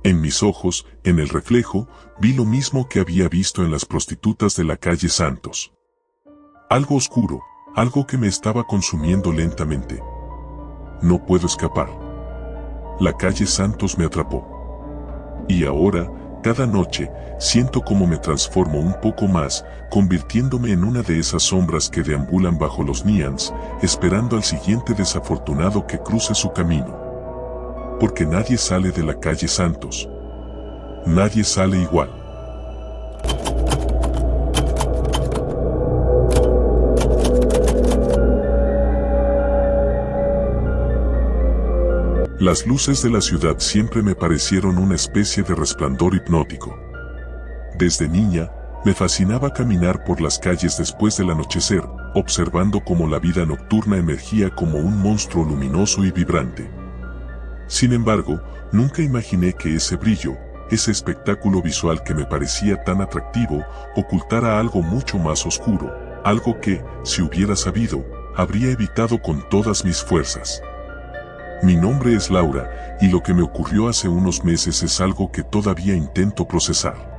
[SPEAKER 1] En mis ojos, en el reflejo, vi lo mismo que había visto en las prostitutas de la calle Santos. Algo oscuro, algo que me estaba consumiendo lentamente. No puedo escapar. La calle Santos me atrapó. Y ahora, cada noche, siento cómo me transformo un poco más, convirtiéndome en una de esas sombras que deambulan bajo los neons, esperando al siguiente desafortunado que cruce su camino. Porque nadie sale de la calle Santos. Nadie sale igual. Las luces de la ciudad siempre me parecieron una especie de resplandor hipnótico. Desde niña, me fascinaba caminar por las calles después del anochecer, observando cómo la vida nocturna emergía como un monstruo luminoso y vibrante. Sin embargo, nunca imaginé que ese brillo, ese espectáculo visual que me parecía tan atractivo, ocultara algo mucho más oscuro, algo que, si hubiera sabido, habría evitado con todas mis fuerzas. Mi nombre es Laura, y lo que me ocurrió hace unos meses es algo que todavía intento procesar.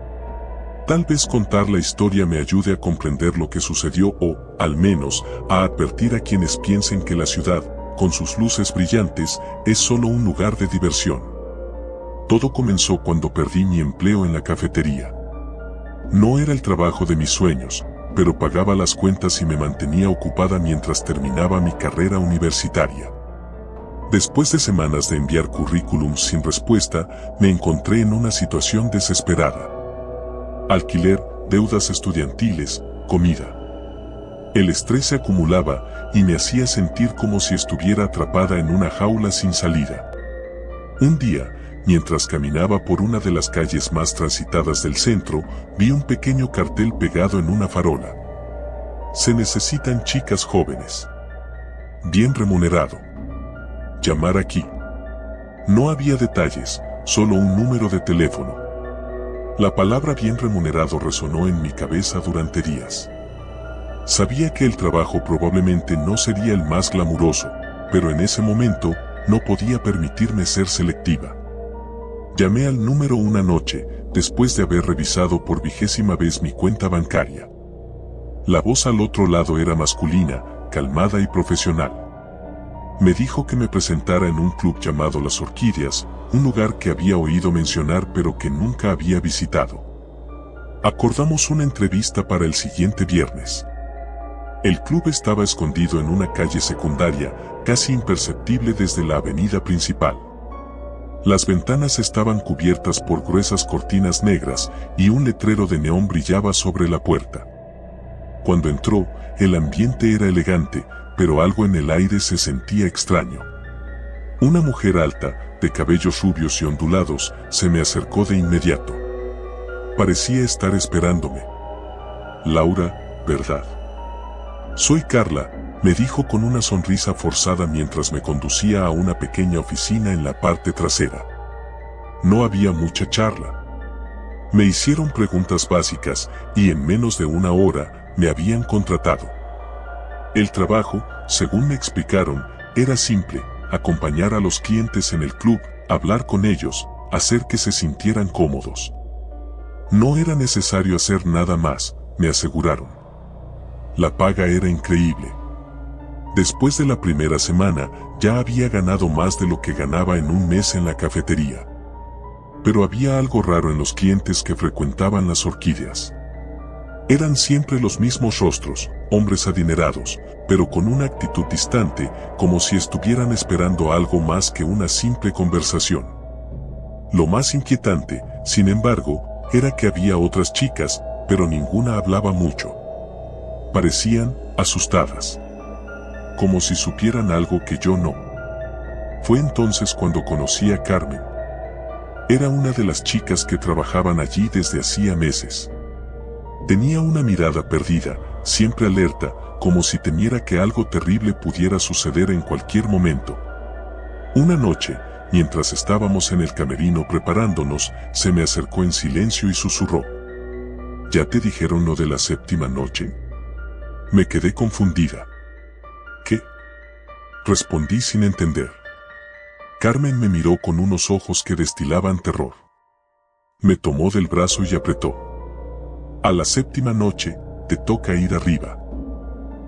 [SPEAKER 1] Tal vez contar la historia me ayude a comprender lo que sucedió o, al menos, a advertir a quienes piensen que la ciudad, con sus luces brillantes, es solo un lugar de diversión. Todo comenzó cuando perdí mi empleo en la cafetería. No era el trabajo de mis sueños, pero pagaba las cuentas y me mantenía ocupada mientras terminaba mi carrera universitaria. Después de semanas de enviar currículums sin respuesta, me encontré en una situación desesperada. Alquiler, deudas estudiantiles, comida. El estrés se acumulaba y me hacía sentir como si estuviera atrapada en una jaula sin salida. Un día, mientras caminaba por una de las calles más transitadas del centro, vi un pequeño cartel pegado en una farola. Se necesitan chicas jóvenes. Bien remunerado. Llamar aquí. No había detalles, solo un número de teléfono. La palabra bien remunerado resonó en mi cabeza durante días. Sabía que el trabajo probablemente no sería el más glamuroso, pero en ese momento, no podía permitirme ser selectiva. Llamé al número una noche, después de haber revisado por 20ª vez mi cuenta bancaria. La voz al otro lado era masculina, calmada y profesional. Me dijo que me presentara en un club llamado Las Orquídeas, un lugar que había oído mencionar pero que nunca había visitado. Acordamos una entrevista para el siguiente viernes. El club estaba escondido en una calle secundaria, casi imperceptible desde la avenida principal. Las ventanas estaban cubiertas por gruesas cortinas negras y un letrero de neón brillaba sobre la puerta. Cuando entró, el ambiente era elegante, pero algo en el aire se sentía extraño. Una mujer alta, de cabellos rubios y ondulados, se me acercó de inmediato. Parecía estar esperándome. Laura, ¿verdad? Soy Carla, me dijo con una sonrisa forzada mientras me conducía a una pequeña oficina en la parte trasera. No había mucha charla. Me hicieron preguntas básicas y en menos de una hora me habían contratado. El trabajo, según me explicaron, era simple: acompañar a los clientes en el club, hablar con ellos, hacer que se sintieran cómodos. No era necesario hacer nada más, me aseguraron. La paga era increíble. Después de la primera semana, ya había ganado más de lo que ganaba en un mes en la cafetería. Pero había algo raro en los clientes que frecuentaban Las Orquídeas. Eran siempre los mismos rostros, hombres adinerados, pero con una actitud distante, como si estuvieran esperando algo más que una simple conversación. Lo más inquietante, sin embargo, era que había otras chicas, pero ninguna hablaba mucho. Parecían asustadas, como si supieran algo que yo no. Fue entonces cuando conocí a Carmen. Era una de las chicas que trabajaban allí desde hacía meses. Tenía una mirada perdida, siempre alerta, como si temiera que algo terrible pudiera suceder en cualquier momento. Una noche, mientras estábamos en el camerino preparándonos, se me acercó en silencio y susurró: ¿Ya te dijeron lo de la 7ª noche? Me quedé confundida. ¿Qué? Respondí sin entender. Carmen me miró con unos ojos que destilaban terror. Me tomó del brazo y apretó. A la 7ª noche, te toca ir arriba.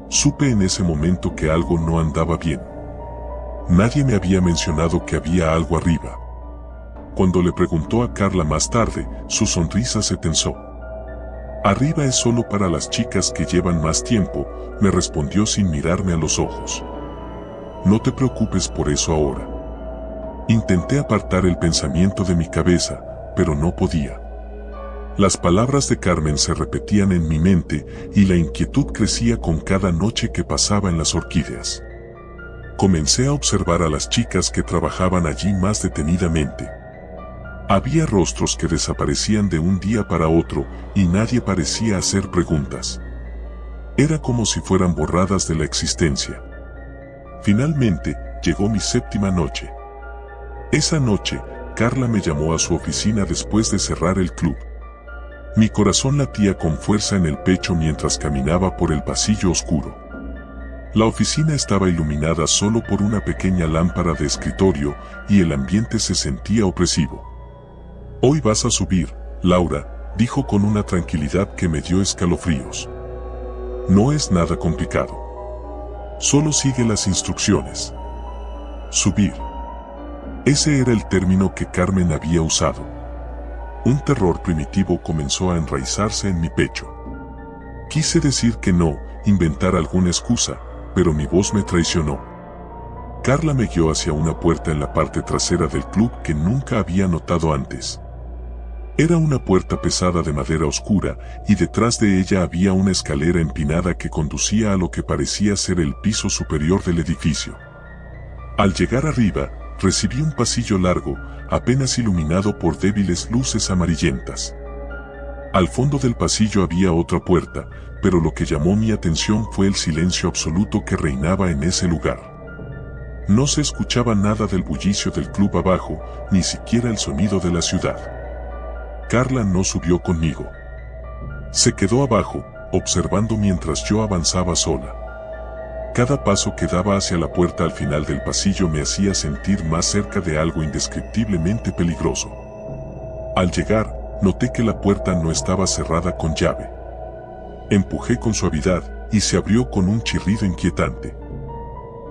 [SPEAKER 1] Supe en ese momento que algo no andaba bien. Nadie me había mencionado que había algo arriba. Cuando le preguntó a Carla más tarde, su sonrisa se tensó. Arriba es solo para las chicas que llevan más tiempo, me respondió sin mirarme a los ojos. No te preocupes por eso ahora. Intenté apartar el pensamiento de mi cabeza, pero no podía. Las palabras de Carmen se repetían en mi mente y la inquietud crecía con cada noche que pasaba en Las Orquídeas. Comencé a observar a las chicas que trabajaban allí más detenidamente. Había rostros que desaparecían de un día para otro y nadie parecía hacer preguntas. Era como si fueran borradas de la existencia. Finalmente, llegó mi 7ª noche. Esa noche, Carla me llamó a su oficina después de cerrar el club. Mi corazón latía con fuerza en el pecho mientras caminaba por el pasillo oscuro. La oficina estaba iluminada solo por una pequeña lámpara de escritorio y el ambiente se sentía opresivo. Hoy vas a subir, Laura, dijo con una tranquilidad que me dio escalofríos. No es nada complicado. Solo sigue las instrucciones. Subir. Ese era el término que Carmen había usado. Un terror primitivo comenzó a enraizarse en mi pecho. Quise decir que no, inventar alguna excusa, pero mi voz me traicionó. Carla me guió hacia una puerta en la parte trasera del club que nunca había notado antes. Era una puerta pesada de madera oscura, y detrás de ella había una escalera empinada que conducía a lo que parecía ser el piso superior del edificio. Al llegar arriba, recibí un pasillo largo, apenas iluminado por débiles luces amarillentas. Al fondo del pasillo había otra puerta, pero lo que llamó mi atención fue el silencio absoluto que reinaba en ese lugar. No se escuchaba nada del bullicio del club abajo, ni siquiera el sonido de la ciudad. Carla no subió conmigo. Se quedó abajo, observando mientras yo avanzaba sola. Cada paso que daba hacia la puerta al final del pasillo me hacía sentir más cerca de algo indescriptiblemente peligroso. Al llegar, noté que la puerta no estaba cerrada con llave. Empujé con suavidad y se abrió con un chirrido inquietante.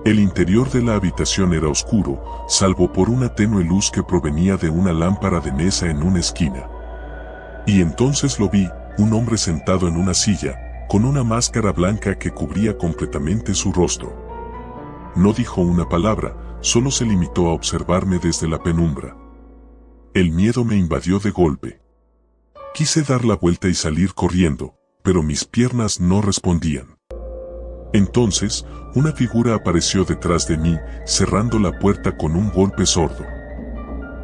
[SPEAKER 1] El interior de la habitación era oscuro, salvo por una tenue luz que provenía de una lámpara de mesa en una esquina. Y entonces lo vi, un hombre sentado en una silla, con una máscara blanca que cubría completamente su rostro. No dijo una palabra, solo se limitó a observarme desde la penumbra. El miedo me invadió de golpe. Quise dar la vuelta y salir corriendo, pero mis piernas no respondían. Entonces, una figura apareció detrás de mí, cerrando la puerta con un golpe sordo.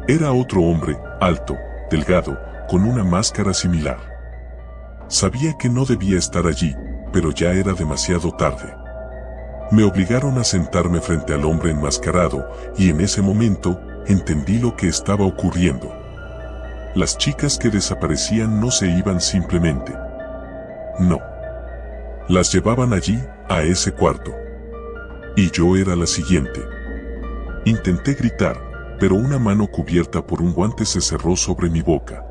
[SPEAKER 1] Era otro hombre, alto, delgado, con una máscara similar. Sabía que no debía estar allí, pero ya era demasiado tarde. Me obligaron a sentarme frente al hombre enmascarado, y en ese momento, entendí lo que estaba ocurriendo. Las chicas que desaparecían no se iban simplemente. No. Las llevaban allí, a ese cuarto. Y yo era la siguiente. Intenté gritar, pero una mano cubierta por un guante se cerró sobre mi boca.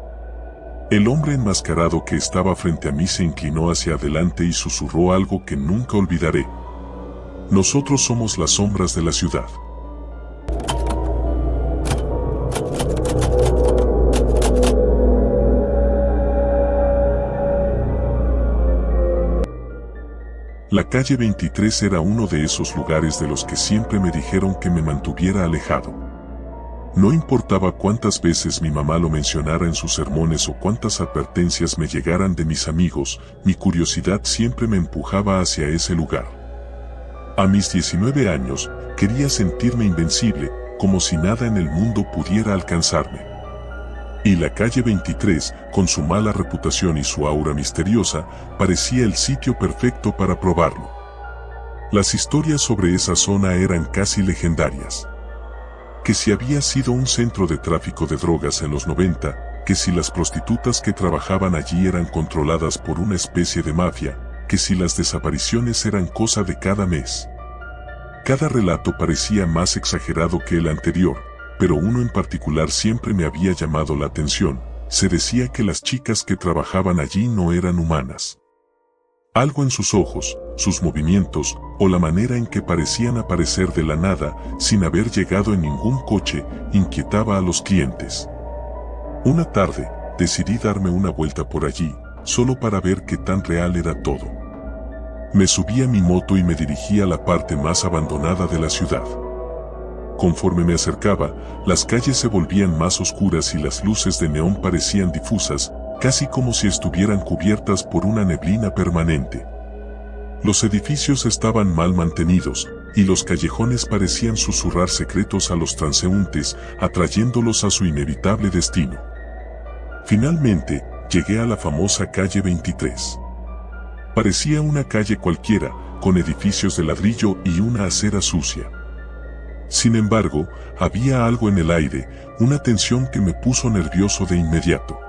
[SPEAKER 1] El hombre enmascarado que estaba frente a mí se inclinó hacia adelante y susurró algo que nunca olvidaré. Nosotros somos las sombras de la ciudad. La calle 23 era uno de esos lugares de los que siempre me dijeron que me mantuviera alejado. No importaba cuántas veces mi mamá lo mencionara en sus sermones o cuántas advertencias me llegaran de mis amigos, mi curiosidad siempre me empujaba hacia ese lugar. A mis 19 años, quería sentirme invencible, como si nada en el mundo pudiera alcanzarme. Y la calle 23, con su mala reputación y su aura misteriosa, parecía el sitio perfecto para probarlo. Las historias sobre esa zona eran casi legendarias. Que si había sido un centro de tráfico de drogas en los 90, que si las prostitutas que trabajaban allí eran controladas por una especie de mafia, que si las desapariciones eran cosa de cada mes. Cada relato parecía más exagerado que el anterior, pero uno en particular siempre me había llamado la atención. Se decía que las chicas que trabajaban allí no eran humanas. Algo en sus ojos, sus movimientos, o la manera en que parecían aparecer de la nada, sin haber llegado en ningún coche, inquietaba a los clientes. Una tarde, decidí darme una vuelta por allí, solo para ver qué tan real era todo. Me subí a mi moto y me dirigí a la parte más abandonada de la ciudad. Conforme me acercaba, las calles se volvían más oscuras y las luces de neón parecían difusas, casi como si estuvieran cubiertas por una neblina permanente. Los edificios estaban mal mantenidos, y los callejones parecían susurrar secretos a los transeúntes, atrayéndolos a su inevitable destino. Finalmente, llegué a la famosa calle 23. Parecía una calle cualquiera, con edificios de ladrillo y una acera sucia. Sin embargo, había algo en el aire, una tensión que me puso nervioso de inmediato.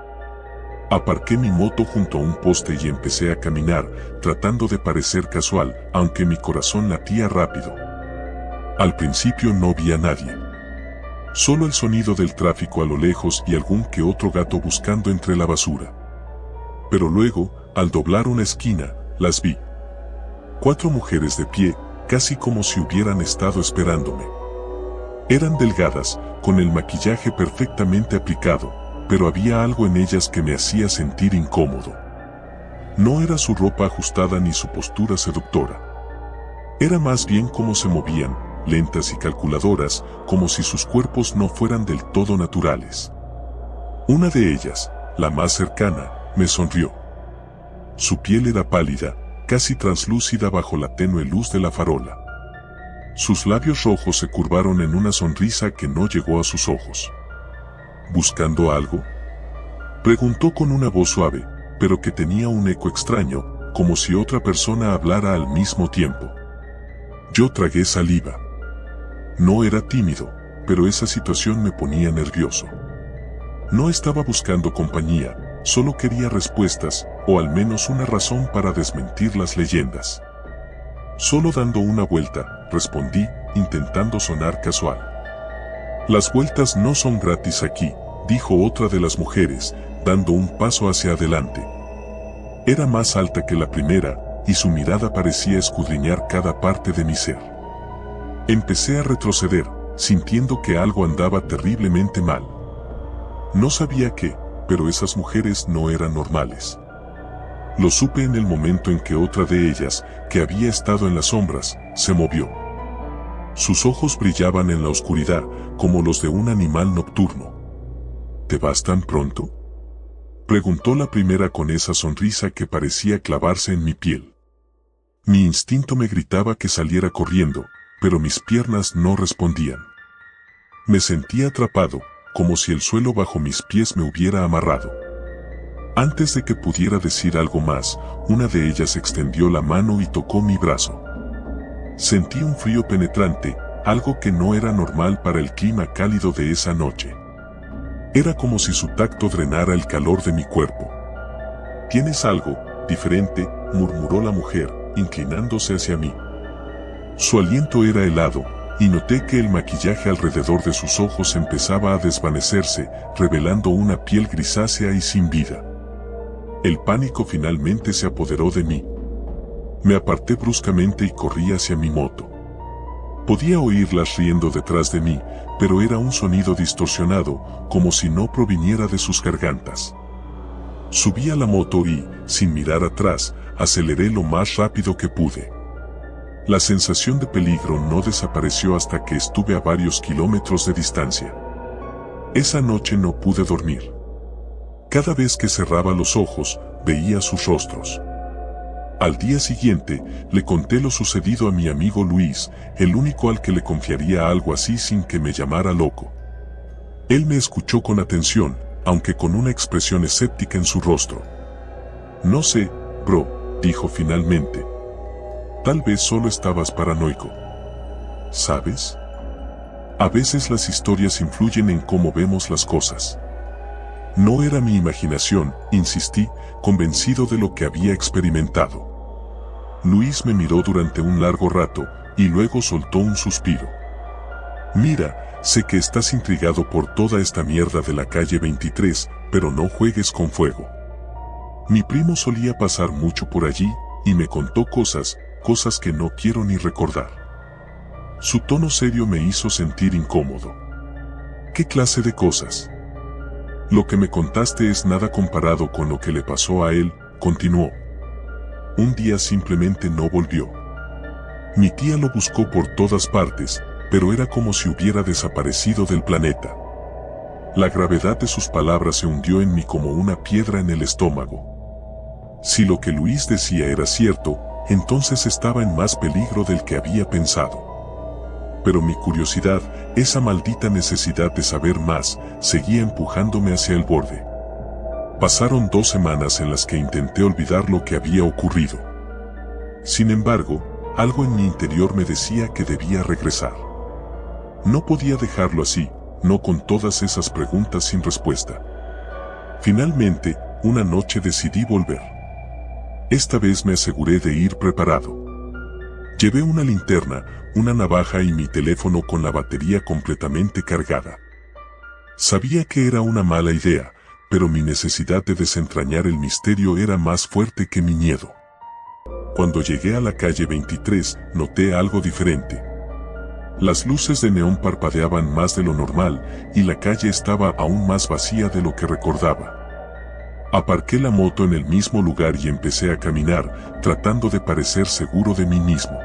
[SPEAKER 1] Aparqué mi moto junto a un poste y empecé a caminar, tratando de parecer casual, aunque mi corazón latía rápido. Al principio no vi a nadie. Solo el sonido del tráfico a lo lejos y algún que otro gato buscando entre la basura. Pero luego, al doblar una esquina, las vi. 4 mujeres de pie, casi como si hubieran estado esperándome. Eran delgadas, con el maquillaje perfectamente aplicado, pero había algo en ellas que me hacía sentir incómodo. No era su ropa ajustada ni su postura seductora. Era más bien cómo se movían, lentas y calculadoras, como si sus cuerpos no fueran del todo naturales. Una de ellas, la más cercana, me sonrió. Su piel era pálida, casi translúcida bajo la tenue luz de la farola. Sus labios rojos se curvaron en una sonrisa que no llegó a sus ojos. ¿Buscando algo?, preguntó con una voz suave, pero que tenía un eco extraño, como si otra persona hablara al mismo tiempo. Yo tragué saliva. No era tímido, pero esa situación me ponía nervioso. No estaba buscando compañía, solo quería respuestas, o al menos una razón para desmentir las leyendas. Solo dando una vuelta, respondí, intentando sonar casual. Las vueltas no son gratis aquí, dijo otra de las mujeres, dando un paso hacia adelante. Era más alta que la primera, y su mirada parecía escudriñar cada parte de mi ser. Empecé a retroceder, sintiendo que algo andaba terriblemente mal. No sabía qué, pero esas mujeres no eran normales. Lo supe en el momento en que otra de ellas, que había estado en las sombras, se movió. Sus ojos brillaban en la oscuridad, como los de un animal nocturno. ¿Te vas tan pronto?, preguntó la primera con esa sonrisa que parecía clavarse en mi piel. Mi instinto me gritaba que saliera corriendo, pero mis piernas no respondían. Me sentía atrapado, como si el suelo bajo mis pies me hubiera amarrado. Antes de que pudiera decir algo más, una de ellas extendió la mano y tocó mi brazo. Sentí un frío penetrante, algo que no era normal para el clima cálido de esa noche. Era como si su tacto drenara el calor de mi cuerpo. «¿Tienes algo diferente?», murmuró la mujer, inclinándose hacia mí. Su aliento era helado, y noté que el maquillaje alrededor de sus ojos empezaba a desvanecerse, revelando una piel grisácea y sin vida. El pánico finalmente se apoderó de mí. Me aparté bruscamente y corrí hacia mi moto. Podía oírlas riendo detrás de mí, pero era un sonido distorsionado, como si no proviniera de sus gargantas. Subí a la moto y, sin mirar atrás, aceleré lo más rápido que pude. La sensación de peligro no desapareció hasta que estuve a varios kilómetros de distancia. Esa noche no pude dormir. Cada vez que cerraba los ojos, veía sus rostros. Al día siguiente, le conté lo sucedido a mi amigo Luis, el único al que le confiaría algo así sin que me llamara loco. Él me escuchó con atención, aunque con una expresión escéptica en su rostro. «No sé, bro», dijo finalmente. «Tal vez solo estabas paranoico. ¿Sabes? A veces las historias influyen en cómo vemos las cosas». No era mi imaginación, insistí, convencido de lo que había experimentado. Luis me miró durante un largo rato, y luego soltó un suspiro. «Mira, sé que estás intrigado por toda esta mierda de la calle 23, pero no juegues con fuego. Mi primo solía pasar mucho por allí, y me contó cosas que no quiero ni recordar». Su tono serio me hizo sentir incómodo. «¿Qué clase de cosas?». «Lo que me contaste es nada comparado con lo que le pasó a él», continuó. «Un día simplemente no volvió. Mi tía lo buscó por todas partes, pero era como si hubiera desaparecido del planeta». La gravedad de sus palabras se hundió en mí como una piedra en el estómago. Si lo que Luis decía era cierto, entonces estaba en más peligro del que había pensado. Pero mi curiosidad, esa maldita necesidad de saber más, seguía empujándome hacia el borde. Pasaron 2 semanas en las que intenté olvidar lo que había ocurrido. Sin embargo, algo en mi interior me decía que debía regresar. No podía dejarlo así, no con todas esas preguntas sin respuesta. Finalmente, una noche decidí volver. Esta vez me aseguré de ir preparado. Llevé una linterna, una navaja y mi teléfono con la batería completamente cargada. Sabía que era una mala idea, pero mi necesidad de desentrañar el misterio era más fuerte que mi miedo. Cuando llegué a la calle 23, noté algo diferente. Las luces de neón parpadeaban más de lo normal, y la calle estaba aún más vacía de lo que recordaba. Aparqué la moto en el mismo lugar y empecé a caminar, tratando de parecer seguro de mí mismo.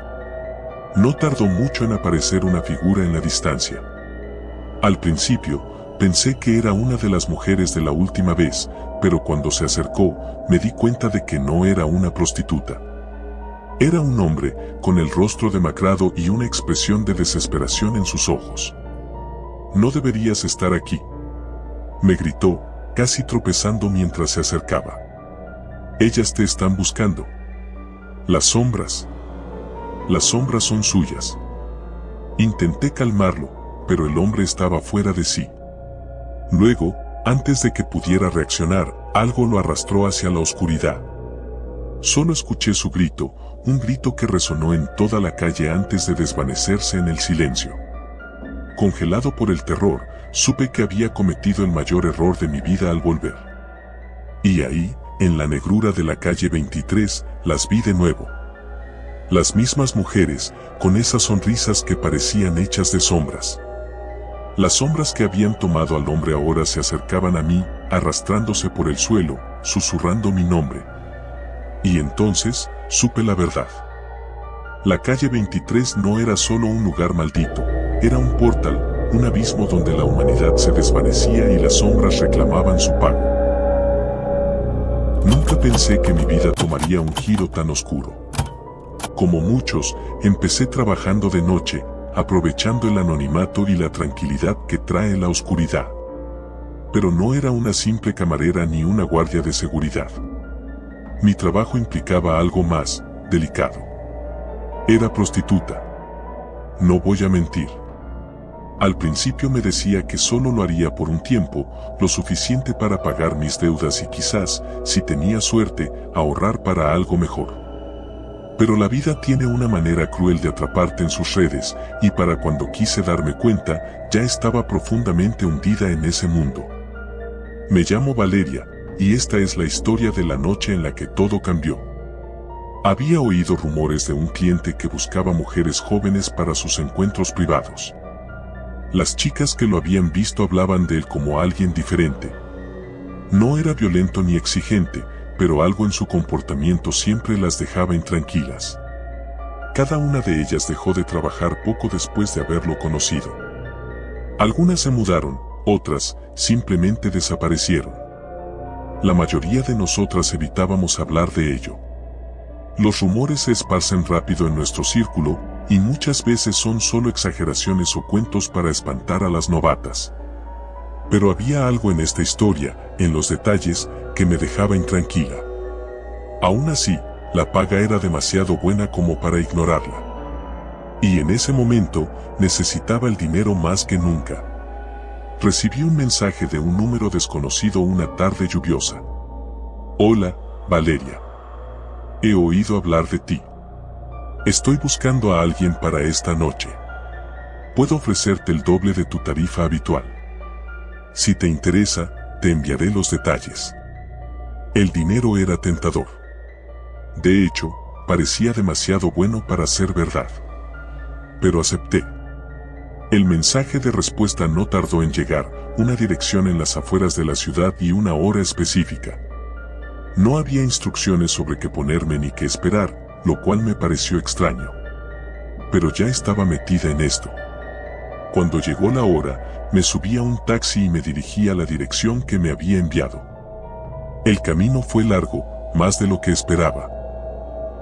[SPEAKER 1] No tardó mucho en aparecer una figura en la distancia. Al principio, pensé que era una de las mujeres de la última vez, pero cuando se acercó, me di cuenta de que no era una prostituta. Era un hombre, con el rostro demacrado y una expresión de desesperación en sus ojos. «No deberías estar aquí», me gritó, casi tropezando mientras se acercaba. «Ellas te están buscando. Las sombras son suyas». Intenté calmarlo, pero el hombre estaba fuera de sí. Luego, antes de que pudiera reaccionar, algo lo arrastró hacia la oscuridad. Solo escuché su grito, un grito que resonó en toda la calle antes de desvanecerse en el silencio. Congelado por el terror, supe que había cometido el mayor error de mi vida al volver. Y ahí, en la negrura de la calle 23, las vi de nuevo. Las mismas mujeres, con esas sonrisas que parecían hechas de sombras. Las sombras que habían tomado al hombre ahora se acercaban a mí, arrastrándose por el suelo, susurrando mi nombre. Y entonces, supe la verdad. La calle 23 no era solo un lugar maldito, era un portal, un abismo donde la humanidad se desvanecía y las sombras reclamaban su pago. Nunca pensé que mi vida tomaría un giro tan oscuro. Como muchos, empecé trabajando de noche, aprovechando el anonimato y la tranquilidad que trae la oscuridad. Pero no era una simple camarera ni una guardia de seguridad. Mi trabajo implicaba algo más delicado. Era prostituta. No voy a mentir. Al principio me decía que solo lo haría por un tiempo, lo suficiente para pagar mis deudas y quizás, si tenía suerte, ahorrar para algo mejor. Pero la vida tiene una manera cruel de atraparte en sus redes, y para cuando quise darme cuenta, ya estaba profundamente hundida en ese mundo. Me llamo Valeria, y esta es la historia de la noche en la que todo cambió. Había oído rumores de un cliente que buscaba mujeres jóvenes para sus encuentros privados. Las chicas que lo habían visto hablaban de él como alguien diferente. No era violento ni exigente, pero algo en su comportamiento siempre las dejaba intranquilas. Cada una de ellas dejó de trabajar poco después de haberlo conocido. Algunas se mudaron, otras simplemente desaparecieron. La mayoría de nosotras evitábamos hablar de ello. Los rumores se esparcen rápido en nuestro círculo, y muchas veces son solo exageraciones o cuentos para espantar a las novatas. Pero había algo en esta historia, en los detalles, que me dejaba intranquila. Aún así, la paga era demasiado buena como para ignorarla. Y en ese momento, necesitaba el dinero más que nunca. Recibí un mensaje de un número desconocido una tarde lluviosa. Hola, Valeria. He oído hablar de ti. Estoy buscando a alguien para esta noche. Puedo ofrecerte el doble de tu tarifa habitual. Si te interesa, te enviaré los detalles. El dinero era tentador. De hecho, parecía demasiado bueno para ser verdad. Pero acepté. El mensaje de respuesta no tardó en llegar, una dirección en las afueras de la ciudad y una hora específica. No había instrucciones sobre qué ponerme ni qué esperar, lo cual me pareció extraño. Pero ya estaba metida en esto. Cuando llegó la hora, me subí a un taxi y me dirigí a la dirección que me había enviado. El camino fue largo, más de lo que esperaba.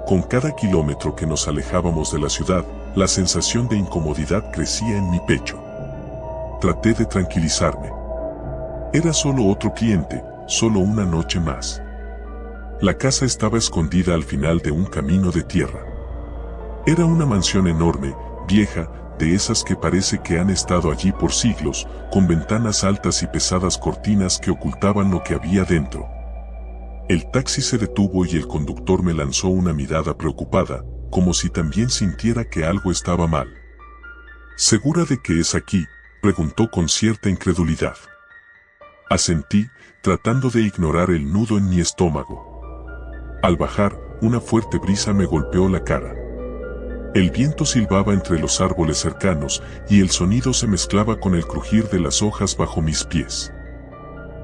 [SPEAKER 1] Con cada kilómetro que nos alejábamos de la ciudad, la sensación de incomodidad crecía en mi pecho. Traté de tranquilizarme. Era solo otro cliente, solo una noche más. La casa estaba escondida al final de un camino de tierra. Era una mansión enorme, vieja, de esas que parece que han estado allí por siglos, con ventanas altas y pesadas cortinas que ocultaban lo que había dentro. El taxi se detuvo y el conductor me lanzó una mirada preocupada, como si también sintiera que algo estaba mal. ¿Segura de que es aquí?, preguntó con cierta incredulidad. Asentí, tratando de ignorar el nudo en mi estómago. Al bajar, una fuerte brisa me golpeó la cara. El viento silbaba entre los árboles cercanos y el sonido se mezclaba con el crujir de las hojas bajo mis pies.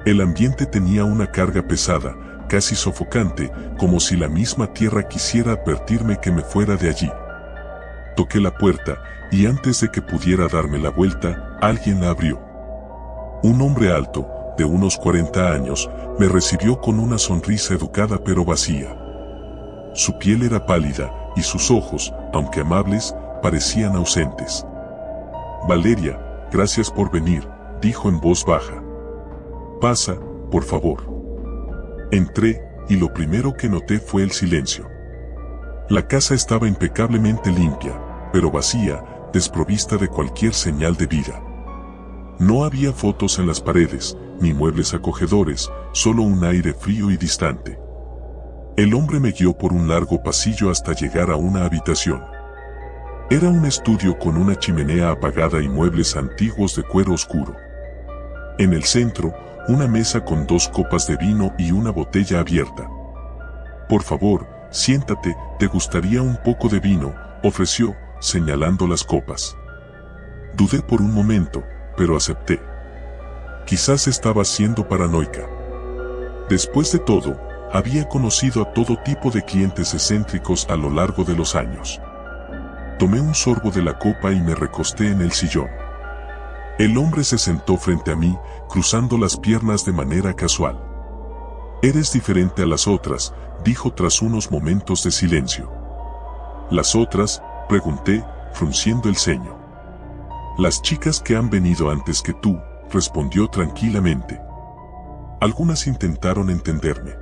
[SPEAKER 1] El ambiente tenía una carga pesada, casi sofocante, como si la misma tierra quisiera advertirme que me fuera de allí. Toqué la puerta, y antes de que pudiera darme la vuelta, alguien la abrió. Un hombre alto, de unos 40 años, me recibió con una sonrisa educada pero vacía. Su piel era pálida, y sus ojos, aunque amables, parecían ausentes. Valeria, gracias por venir, dijo en voz baja. Pasa, por favor. Entré, y lo primero que noté fue el silencio. La casa estaba impecablemente limpia, pero vacía, desprovista de cualquier señal de vida. No había fotos en las paredes, ni muebles acogedores, solo un aire frío y distante. El hombre me guió por un largo pasillo hasta llegar a una habitación. Era un estudio con una chimenea apagada y muebles antiguos de cuero oscuro. En el centro, una mesa con 2 copas de vino y una botella abierta. «Por favor, siéntate, ¿te gustaría un poco de vino?», ofreció, señalando las copas. Dudé por un momento, pero acepté. Quizás estaba siendo paranoica. Después de todo, había conocido a todo tipo de clientes excéntricos a lo largo de los años. Tomé un sorbo de la copa y me recosté en el sillón. El hombre se sentó frente a mí, cruzando las piernas de manera casual. «Eres diferente a las otras», dijo tras unos momentos de silencio. «¿Las otras?», pregunté, frunciendo el ceño. «Las chicas que han venido antes que tú», respondió tranquilamente. «Algunas intentaron entenderme.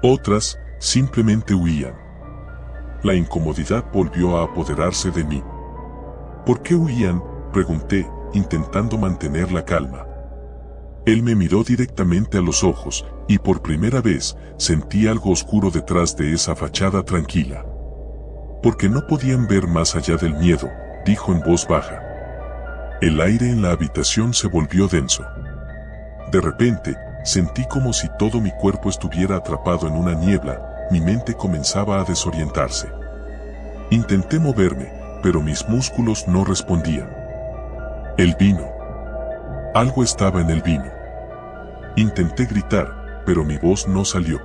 [SPEAKER 1] Otras, simplemente huían». La incomodidad volvió a apoderarse de mí. «¿Por qué huían?», pregunté, intentando mantener la calma. Él me miró directamente a los ojos, y por primera vez, sentí algo oscuro detrás de esa fachada tranquila. «Porque no podían ver más allá del miedo», dijo en voz baja. El aire en la habitación se volvió denso. De repente, sentí como si todo mi cuerpo estuviera atrapado en una niebla. Mi mente comenzaba a desorientarse. Intenté moverme, pero mis músculos no respondían. El vino. Algo estaba en el vino. Intenté gritar, pero mi voz no salió.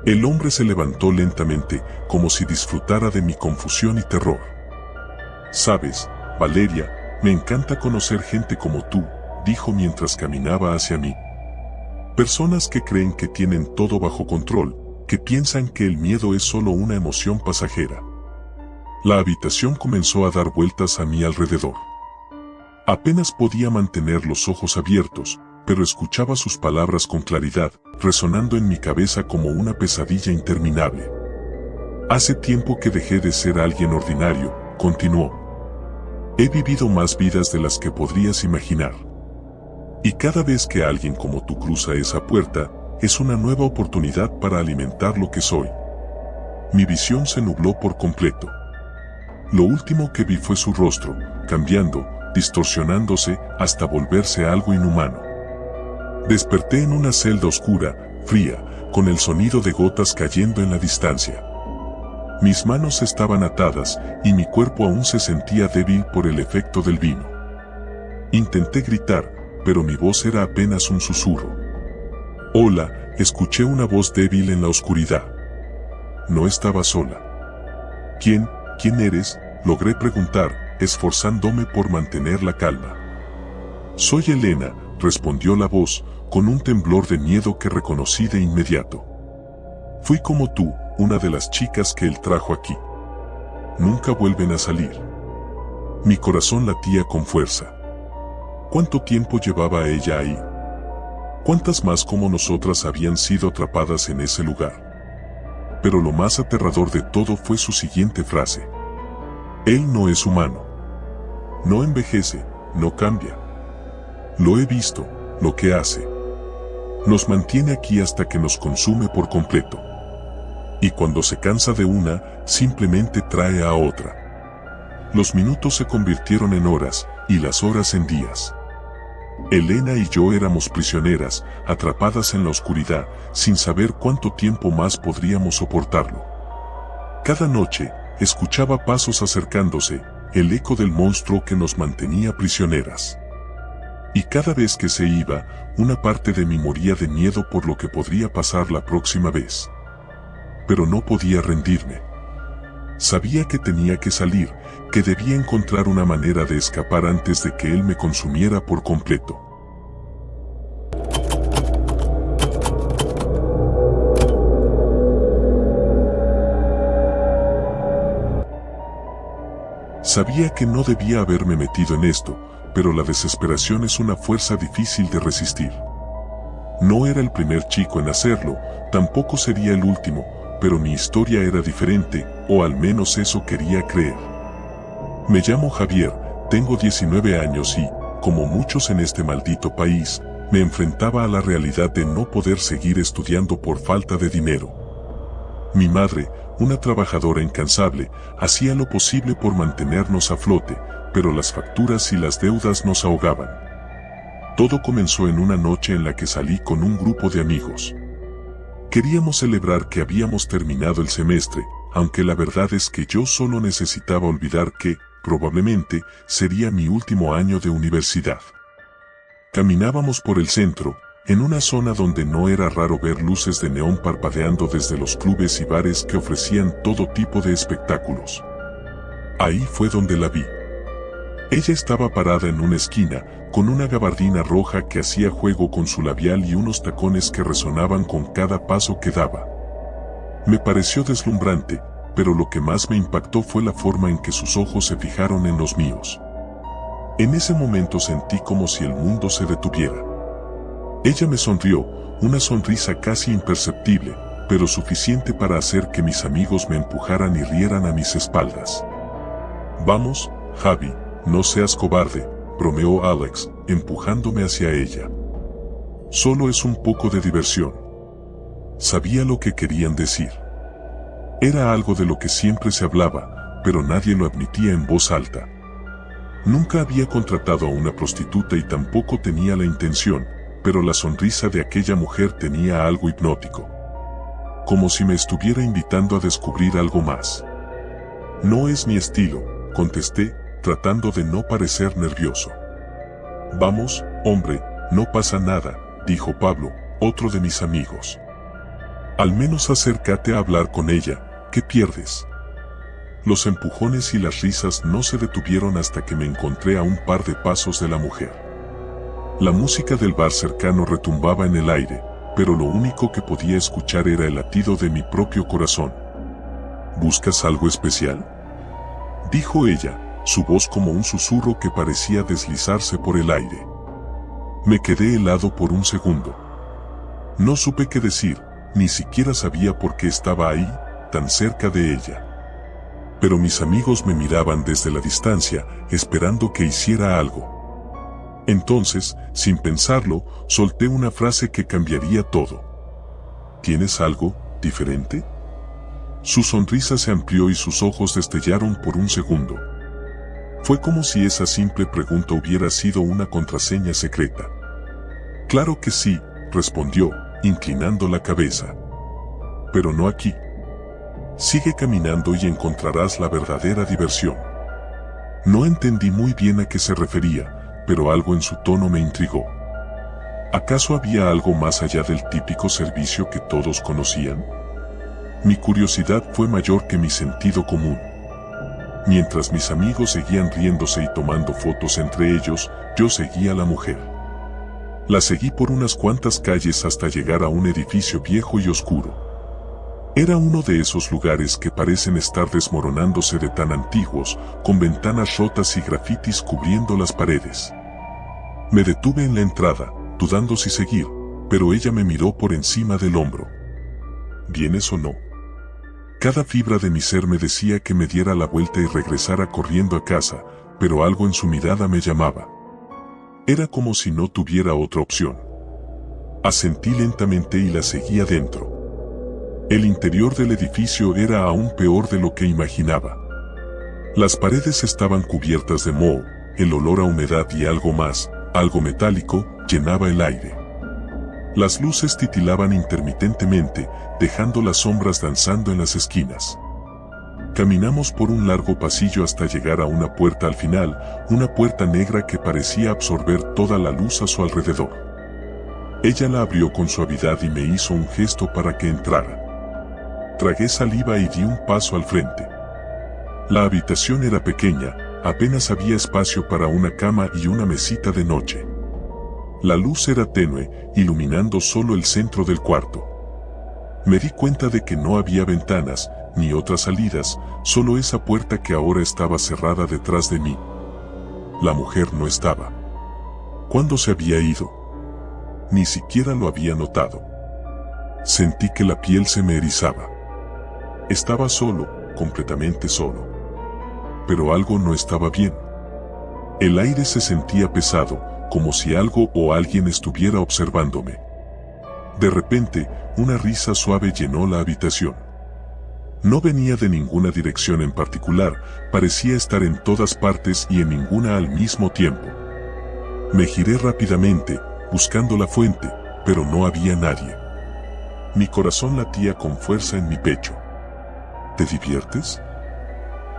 [SPEAKER 1] El hombre se levantó lentamente, como si disfrutara de mi confusión y terror. «Sabes, Valeria, me encanta conocer gente como tú», dijo mientras caminaba hacia mí. «Personas que creen que tienen todo bajo control, que piensan que el miedo es solo una emoción pasajera». La habitación comenzó a dar vueltas a mi alrededor. Apenas podía mantener los ojos abiertos, pero escuchaba sus palabras con claridad, resonando en mi cabeza como una pesadilla interminable. «Hace tiempo que dejé de ser alguien ordinario», continuó. «He vivido más vidas de las que podrías imaginar. Y cada vez que alguien como tú cruza esa puerta, es una nueva oportunidad para alimentar lo que soy». Mi visión se nubló por completo. Lo último que vi fue su rostro, cambiando, distorsionándose, hasta volverse algo inhumano. Desperté en una celda oscura, fría, con el sonido de gotas cayendo en la distancia. Mis manos estaban atadas, y mi cuerpo aún se sentía débil por el efecto del vino. Intenté gritar, pero mi voz era apenas un susurro. «Hola», escuché una voz débil en la oscuridad. No estaba sola. «¿Quién eres?», logré preguntar, esforzándome por mantener la calma. «Soy Elena», respondió la voz, con un temblor de miedo que reconocí de inmediato. «Fui como tú, una de las chicas que él trajo aquí. Nunca vuelven a salir». Mi corazón latía con fuerza. ¿Cuánto tiempo llevaba ella ahí? ¿Cuántas más como nosotras habían sido atrapadas en ese lugar? Pero lo más aterrador de todo fue su siguiente frase. «Él no es humano. No envejece, no cambia. Lo he visto, lo que hace. Nos mantiene aquí hasta que nos consume por completo. Y cuando se cansa de una, simplemente trae a otra». Los minutos se convirtieron en horas, y las horas en días. Elena y yo éramos prisioneras, atrapadas en la oscuridad, sin saber cuánto tiempo más podríamos soportarlo. Cada noche, escuchaba pasos acercándose, el eco del monstruo que nos mantenía prisioneras. Y cada vez que se iba, una parte de mí moría de miedo por lo que podría pasar la próxima vez. Pero no podía rendirme. Sabía que tenía que salir, que debía encontrar una manera de escapar antes de que él me consumiera por completo. Sabía que no debía haberme metido en esto, pero la desesperación es una fuerza difícil de resistir. No era el primer chico en hacerlo, tampoco sería el último, pero mi historia era diferente, o al menos eso quería creer. Me llamo Javier, tengo 19 años y, como muchos en este maldito país, me enfrentaba a la realidad de no poder seguir estudiando por falta de dinero. Mi madre, una trabajadora incansable, hacía lo posible por mantenernos a flote, pero las facturas y las deudas nos ahogaban. Todo comenzó en una noche en la que salí con un grupo de amigos. Queríamos celebrar que habíamos terminado el semestre, aunque la verdad es que yo solo necesitaba olvidar que, probablemente, sería mi último año de universidad. Caminábamos por el centro, en una zona donde no era raro ver luces de neón parpadeando desde los clubes y bares que ofrecían todo tipo de espectáculos. Ahí fue donde la vi. Ella estaba parada en una esquina, con una gabardina roja que hacía juego con su labial y unos tacones que resonaban con cada paso que daba. Me pareció deslumbrante, pero lo que más me impactó fue la forma en que sus ojos se fijaron en los míos. En ese momento sentí como si el mundo se detuviera. Ella me sonrió, una sonrisa casi imperceptible, pero suficiente para hacer que mis amigos me empujaran y rieran a mis espaldas. «Vamos, Javi, no seas cobarde», bromeó Alex, empujándome hacia ella. «Solo es un poco de diversión». Sabía lo que querían decir. Era algo de lo que siempre se hablaba, pero nadie lo admitía en voz alta. Nunca había contratado a una prostituta y tampoco tenía la intención, pero la sonrisa de aquella mujer tenía algo hipnótico. Como si me estuviera invitando a descubrir algo más. «No es mi estilo», contesté, tratando de no parecer nervioso. «Vamos, hombre, no pasa nada», dijo Pablo, otro de mis amigos. «Al menos acércate a hablar con ella, ¿qué pierdes?». Los empujones y las risas no se detuvieron hasta que me encontré a un par de pasos de la mujer. La música del bar cercano retumbaba en el aire, pero lo único que podía escuchar era el latido de mi propio corazón. «¿Buscas algo especial?», dijo ella, su voz como un susurro que parecía deslizarse por el aire. Me quedé helado por un segundo. No supe qué decir, ni siquiera sabía por qué estaba ahí, tan cerca de ella. Pero mis amigos me miraban desde la distancia, esperando que hiciera algo. Entonces, sin pensarlo, solté una frase que cambiaría todo. «¿Tienes algo diferente?». Su sonrisa se amplió y sus ojos destellaron por un segundo. Fue como si esa simple pregunta hubiera sido una contraseña secreta. «Claro que sí», respondió, inclinando la cabeza. «Pero no aquí. Sigue caminando y encontrarás la verdadera diversión». No entendí muy bien a qué se refería, pero algo en su tono me intrigó. ¿Acaso había algo más allá del típico servicio que todos conocían? Mi curiosidad fue mayor que mi sentido común. Mientras mis amigos seguían riéndose y tomando fotos entre ellos, yo seguía a la mujer. La seguí por unas cuantas calles hasta llegar a un edificio viejo y oscuro. Era uno de esos lugares que parecen estar desmoronándose de tan antiguos, con ventanas rotas y grafitis cubriendo las paredes. Me detuve en la entrada, dudando si seguir, pero ella me miró por encima del hombro. ¿Vienes o no? Cada fibra de mi ser me decía que me diera la vuelta y regresara corriendo a casa, pero algo en su mirada me llamaba. Era como si no tuviera otra opción. Asentí lentamente y la seguí adentro. El interior del edificio era aún peor de lo que imaginaba. Las paredes estaban cubiertas de moho, el olor a humedad y algo más, algo metálico, llenaba el aire. Las luces titilaban intermitentemente, dejando las sombras danzando en las esquinas. Caminamos por un largo pasillo hasta llegar a una puerta al final, una puerta negra que parecía absorber toda la luz a su alrededor. Ella la abrió con suavidad y me hizo un gesto para que entrara. Tragué saliva y di un paso al frente. La habitación era pequeña, apenas había espacio para una cama y una mesita de noche. La luz era tenue, iluminando solo el centro del cuarto. Me di cuenta de que no había ventanas, ni otras salidas, solo esa puerta que ahora estaba cerrada detrás de mí. La mujer no estaba. ¿Cuándo se había ido? Ni siquiera lo había notado. Sentí que la piel se me erizaba. Estaba solo, completamente solo. Pero algo no estaba bien. El aire se sentía pesado, como si algo o alguien estuviera observándome. De repente, una risa suave llenó la habitación. No venía de ninguna dirección en particular, parecía estar en todas partes y en ninguna al mismo tiempo. Me giré rápidamente, buscando la fuente, pero no había nadie. Mi corazón latía con fuerza en mi pecho. ¿Te diviertes?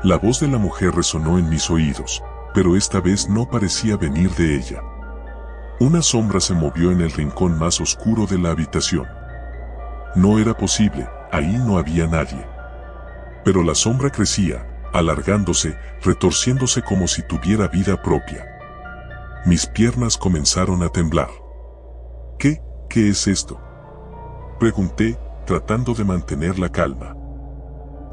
[SPEAKER 1] La voz de la mujer resonó en mis oídos, pero esta vez no parecía venir de ella. Una sombra se movió en el rincón más oscuro de la habitación. No era posible, ahí no había nadie. Pero la sombra crecía, alargándose, retorciéndose como si tuviera vida propia. Mis piernas comenzaron a temblar. ¿Qué es esto?, pregunté, tratando de mantener la calma.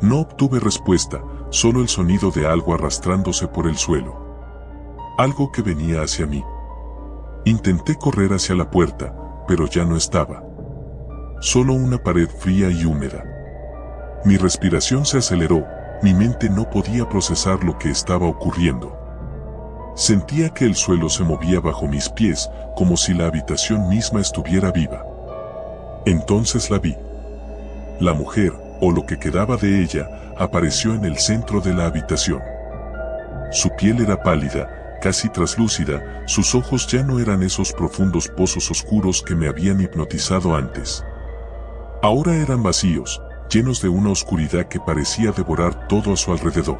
[SPEAKER 1] No obtuve respuesta, solo el sonido de algo arrastrándose por el suelo. Algo que venía hacia mí. Intenté correr hacia la puerta, pero ya no estaba. Solo una pared fría y húmeda. Mi respiración se aceleró, mi mente no podía procesar lo que estaba ocurriendo. Sentía que el suelo se movía bajo mis pies, como si la habitación misma estuviera viva. Entonces la vi. La mujer, o lo que quedaba de ella, apareció en el centro de la habitación. Su piel era pálida, casi traslúcida, sus ojos ya no eran esos profundos pozos oscuros que me habían hipnotizado antes. Ahora eran vacíos, llenos de una oscuridad que parecía devorar todo a su alrededor.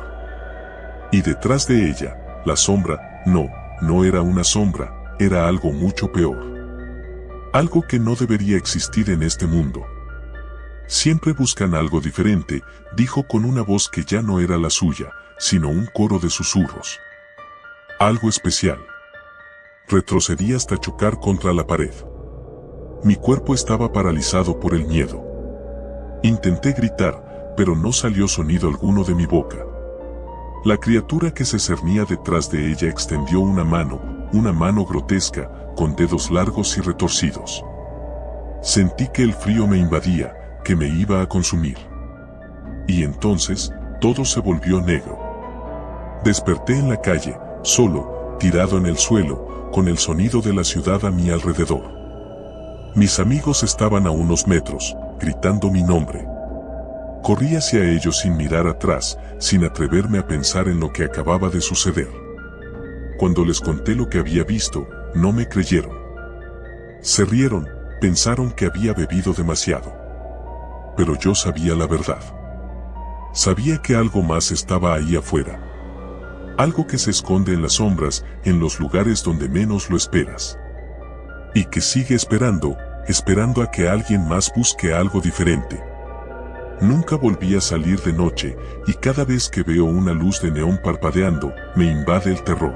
[SPEAKER 1] Y detrás de ella, la sombra, no era una sombra, era algo mucho peor. Algo que no debería existir en este mundo. Siempre buscan algo diferente, dijo con una voz que ya no era la suya, sino un coro de susurros. Algo especial. Retrocedí hasta chocar contra la pared. Mi cuerpo estaba paralizado por el miedo. Intenté gritar, pero no salió sonido alguno de mi boca. La criatura que se cernía detrás de ella extendió una mano grotesca, con dedos largos y retorcidos. Sentí que el frío me invadía, que me iba a consumir. Y entonces, todo se volvió negro. Desperté en la calle, solo, tirado en el suelo, con el sonido de la ciudad a mi alrededor. Mis amigos estaban a unos metros, gritando mi nombre. Corrí hacia ellos sin mirar atrás, sin atreverme a pensar en lo que acababa de suceder. Cuando les conté lo que había visto, no me creyeron. Se rieron, pensaron que había bebido demasiado. Pero yo sabía la verdad. Sabía que algo más estaba ahí afuera. Algo que se esconde en las sombras, en los lugares donde menos lo esperas. Y que sigue esperando a que alguien más busque algo diferente. Nunca volví a salir de noche, y cada vez que veo una luz de neón parpadeando, me invade el terror.